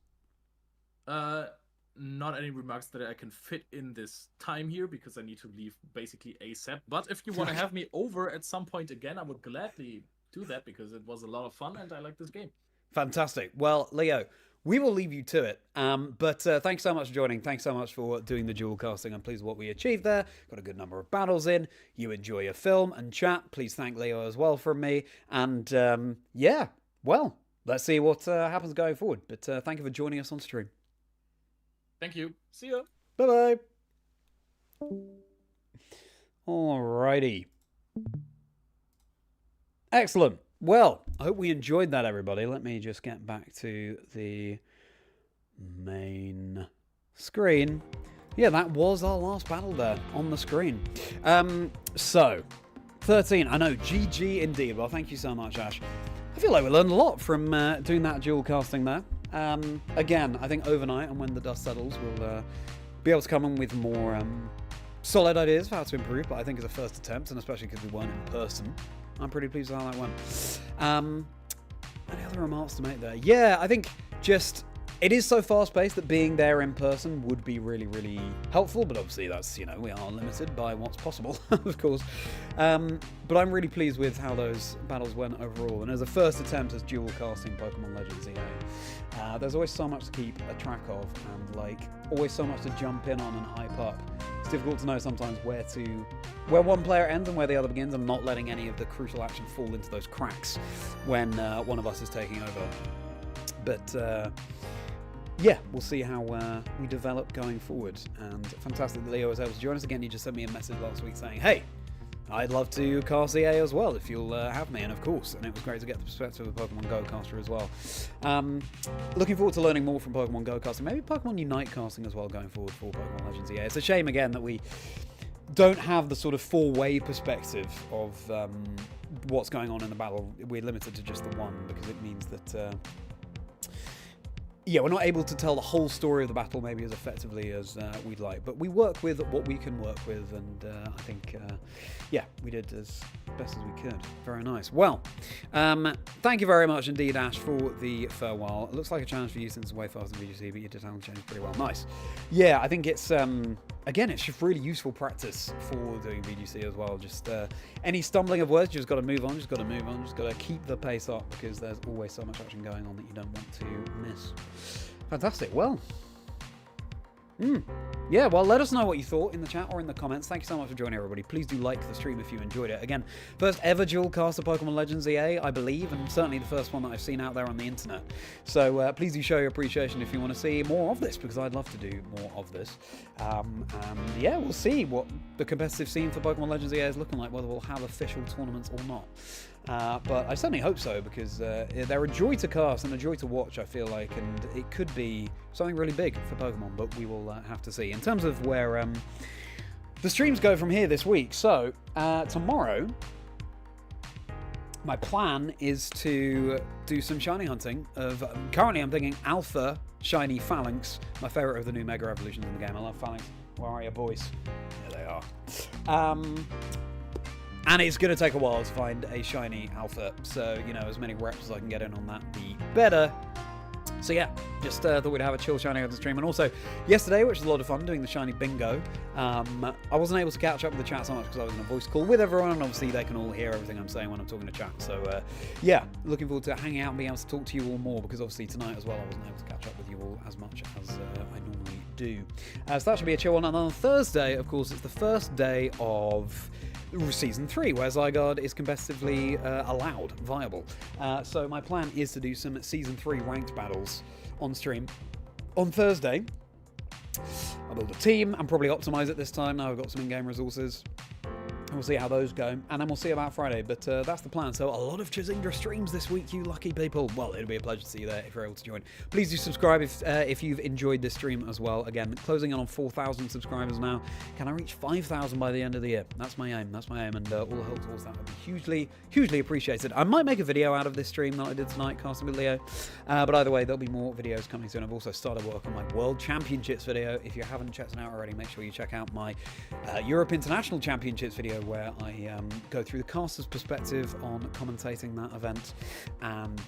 Not any remarks that I can fit in this time here because I need to leave basically ASAP. But if you want to have me over at some point again, I would gladly do that because it was a lot of fun and I like this game. Fantastic. Well, Leo, we will leave you to it. But thanks so much for joining. Thanks so much for doing the dual casting. I'm pleased with what we achieved there. Got a good number of battles in. You enjoy your film and chat. Please thank Leo as well from me. And yeah, well, let's see what happens going forward. But thank you for joining us on stream. Thank you. See ya. Bye-bye. Alrighty. Excellent. Well, I hope we enjoyed that, everybody. Let me just get back to the main screen. Yeah, that was our last battle there on the screen. So, 13. I know, GG indeed. Well, thank you so much, Ash. I feel like we learned a lot from doing that dual casting there. Again, I think overnight and when the dust settles, we'll be able to come in with more solid ideas for how to improve. But I think as a first attempt, and especially because we weren't in person, I'm pretty pleased with how that went. Any other remarks to make there? Yeah, I think just it is so fast-paced that being there in person would be really, really helpful. But obviously, that's, you know, we are limited by what's possible, of course. But I'm really pleased with how those battles went overall. And as a first attempt as dual casting Pokémon Legends EA, there's always so much to keep a track of, and like always so much to jump in on and hype up. It's difficult to know sometimes where one player ends and where the other begins, and not letting any of the crucial action fall into those cracks when one of us is taking over. But yeah, we'll see how we develop going forward. And fantastic that Leo was able to join us again. He just sent me a message last week saying, hey, I'd love to cast EA as well if you'll have me, and of course. And it was great to get the perspective of a Pokemon GO caster as well. Looking forward to learning more from Pokemon GO casting, maybe Pokemon Unite casting as well going forward for Pokemon Legends EA. It's a shame again that we don't have the sort of four-way perspective of what's going on in the battle. We're limited to just the one because it means that yeah, we're not able to tell the whole story of the battle maybe as effectively as we'd like, but we work with what we can work with, and I think, yeah, we did as best as we could. Very nice. Well, thank you very much indeed, Ash, for the farewell. It looks like a challenge for you since it's way faster than VGC, but you did handle the change pretty well. Nice. Yeah, I think it's, again, it's just really useful practice for doing VGC as well. Just any stumbling of words, you just got to move on, just got to keep the pace up, because there's always so much action going on that you don't want to miss. Fantastic. Well, yeah, well, let us know what you thought in the chat or in the comments. Thank you so much for joining, everybody. Please do like the stream if you enjoyed it. Again, first ever dual cast of Pokemon Legends EA, I believe, and certainly the first one that I've seen out there on the internet. So please do show your appreciation if you want to see more of this, because I'd love to do more of this. And yeah, we'll see what the competitive scene for Pokemon Legends EA is looking like, whether we'll have official tournaments or not. But I certainly hope so, because they're a joy to cast and a joy to watch, I feel like, and it could be something really big for Pokemon, but we will have to see. In terms of where the streams go from here this week, so tomorrow, my plan is to do some shiny hunting of, currently I'm thinking Alpha Shiny Falinks, my favourite of the new Mega Evolutions in the game. I love Falinks. Where are you, boys? There they are. And it's going to take a while to find a shiny alpha, so, you know, as many reps as I can get in on that, the better. So yeah, just thought we'd have a chill shiny on the stream. And also, yesterday, which was a lot of fun, doing the shiny bingo, I wasn't able to catch up with the chat so much because I was in a voice call with everyone, and obviously they can all hear everything I'm saying when I'm talking to chat. So yeah, looking forward to hanging out and being able to talk to you all more, because obviously tonight as well I wasn't able to catch up with you all as much as I normally do. So that should be a chill one. And on Thursday, of course, it's the first day of Season 3, where Zygarde is competitively viable. So my plan is to do some Season 3 ranked battles on stream on Thursday. I'll build a team and probably optimize it this time. Now I've got some in-game resources. We'll see how those go, and then we'll see about Friday, but that's the plan. So a lot of Chazingdra streams this week, you lucky people. Well, it'll be a pleasure to see you there if you're able to join. Please do subscribe if you've enjoyed this stream as well. Again, closing in on 4,000 subscribers now. Can I reach 5,000 by the end of the year? That's my aim, and all the help towards that would be hugely, hugely appreciated. I might make a video out of this stream that I did tonight, casting with Leo, but either way, there'll be more videos coming soon. I've also started work on my World Championships video. If you haven't checked it out already, make sure you check out my Europe International Championships video, where I go through the caster's perspective on commentating that event, and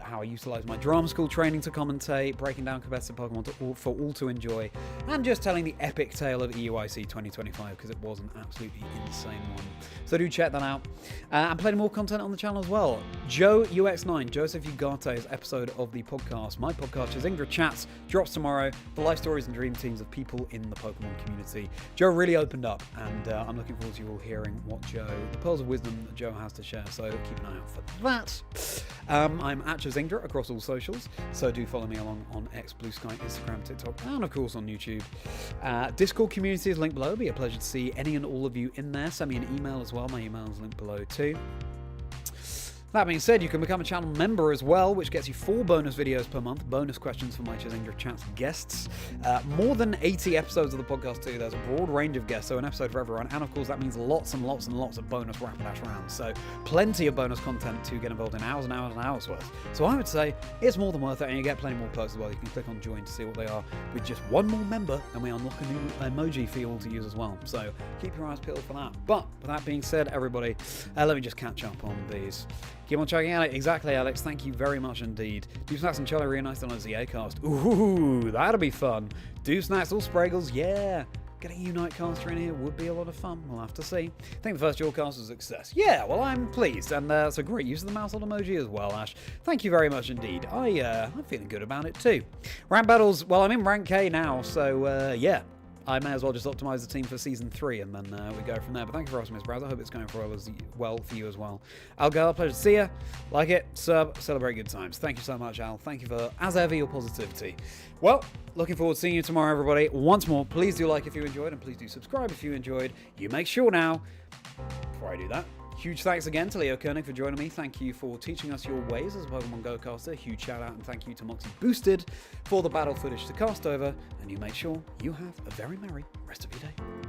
how I utilise my drama school training to commentate, breaking down competitive Pokemon for all to enjoy, and just telling the epic tale of EUIC 2025, because it was an absolutely insane one. So do check that out. And plenty more content on the channel as well. Joe UX9, Joseph Ugarte's episode of the podcast, my podcast, Chazingdra Chats, drops tomorrow. The life stories and dream teams of people in the Pokemon community. Joe really opened up, and I'm looking forward to you all hearing what the pearls of wisdom that Joe has to share, so keep an eye out for that. I'm at Chazingdra across all socials, so do follow me along on X, Blue Sky, Instagram, TikTok, and of course on YouTube. Discord community is linked below. It'll be a pleasure to see any and all of you in there. Send me an email as well. My email is linked below too. That being said, you can become a channel member as well, which gets you 4 bonus videos per month, bonus questions for my Chazingdra Chats guests, more than 80 episodes of the podcast too. There's a broad range of guests, so an episode for everyone, and of course that means lots and lots and lots of bonus Rapidash rounds, so plenty of bonus content to get involved in, hours and hours and hours worth. So I would say it's more than worth it, and you get plenty more perks as well. You can click on join to see what they are. With just one more member, and we unlock a new emoji for you all to use as well, so keep your eyes peeled for that. But with that being said, everybody, let me just catch up on these. Keep on checking out. Exactly, Alex. Thank you very much indeed. Dewsnacks and Charlie reunited on a ZA cast. Ooh, that'll be fun. Dewsnacks or Spraggles, yeah. Getting a Unite caster in here would be a lot of fun. We'll have to see. I think the first dual cast was a success. Yeah, well, I'm pleased. And it's a great use of the mouse on emoji as well, Ash. Thank you very much indeed. I'm feeling good about it too. Rank battles, well, I'm in rank K now, so yeah. I may as well just optimize the team for Season 3, and then we go from there. But thank you for asking, Miss Browse. I hope it's going well for you as well. Al Gal, pleasure to see you. Like it, sub, celebrate good times. Thank you so much, Al. Thank you for, as ever, your positivity. Well, looking forward to seeing you tomorrow, everybody. Once more, please do like if you enjoyed, and please do subscribe if you enjoyed. You make sure now, before I do that, huge thanks again to Leo König for joining me. Thank you for teaching us your ways as a Pokemon GO caster. Huge shout out and thank you to Moxie Boosted for the battle footage to cast over. And you make sure you have a very merry rest of your day.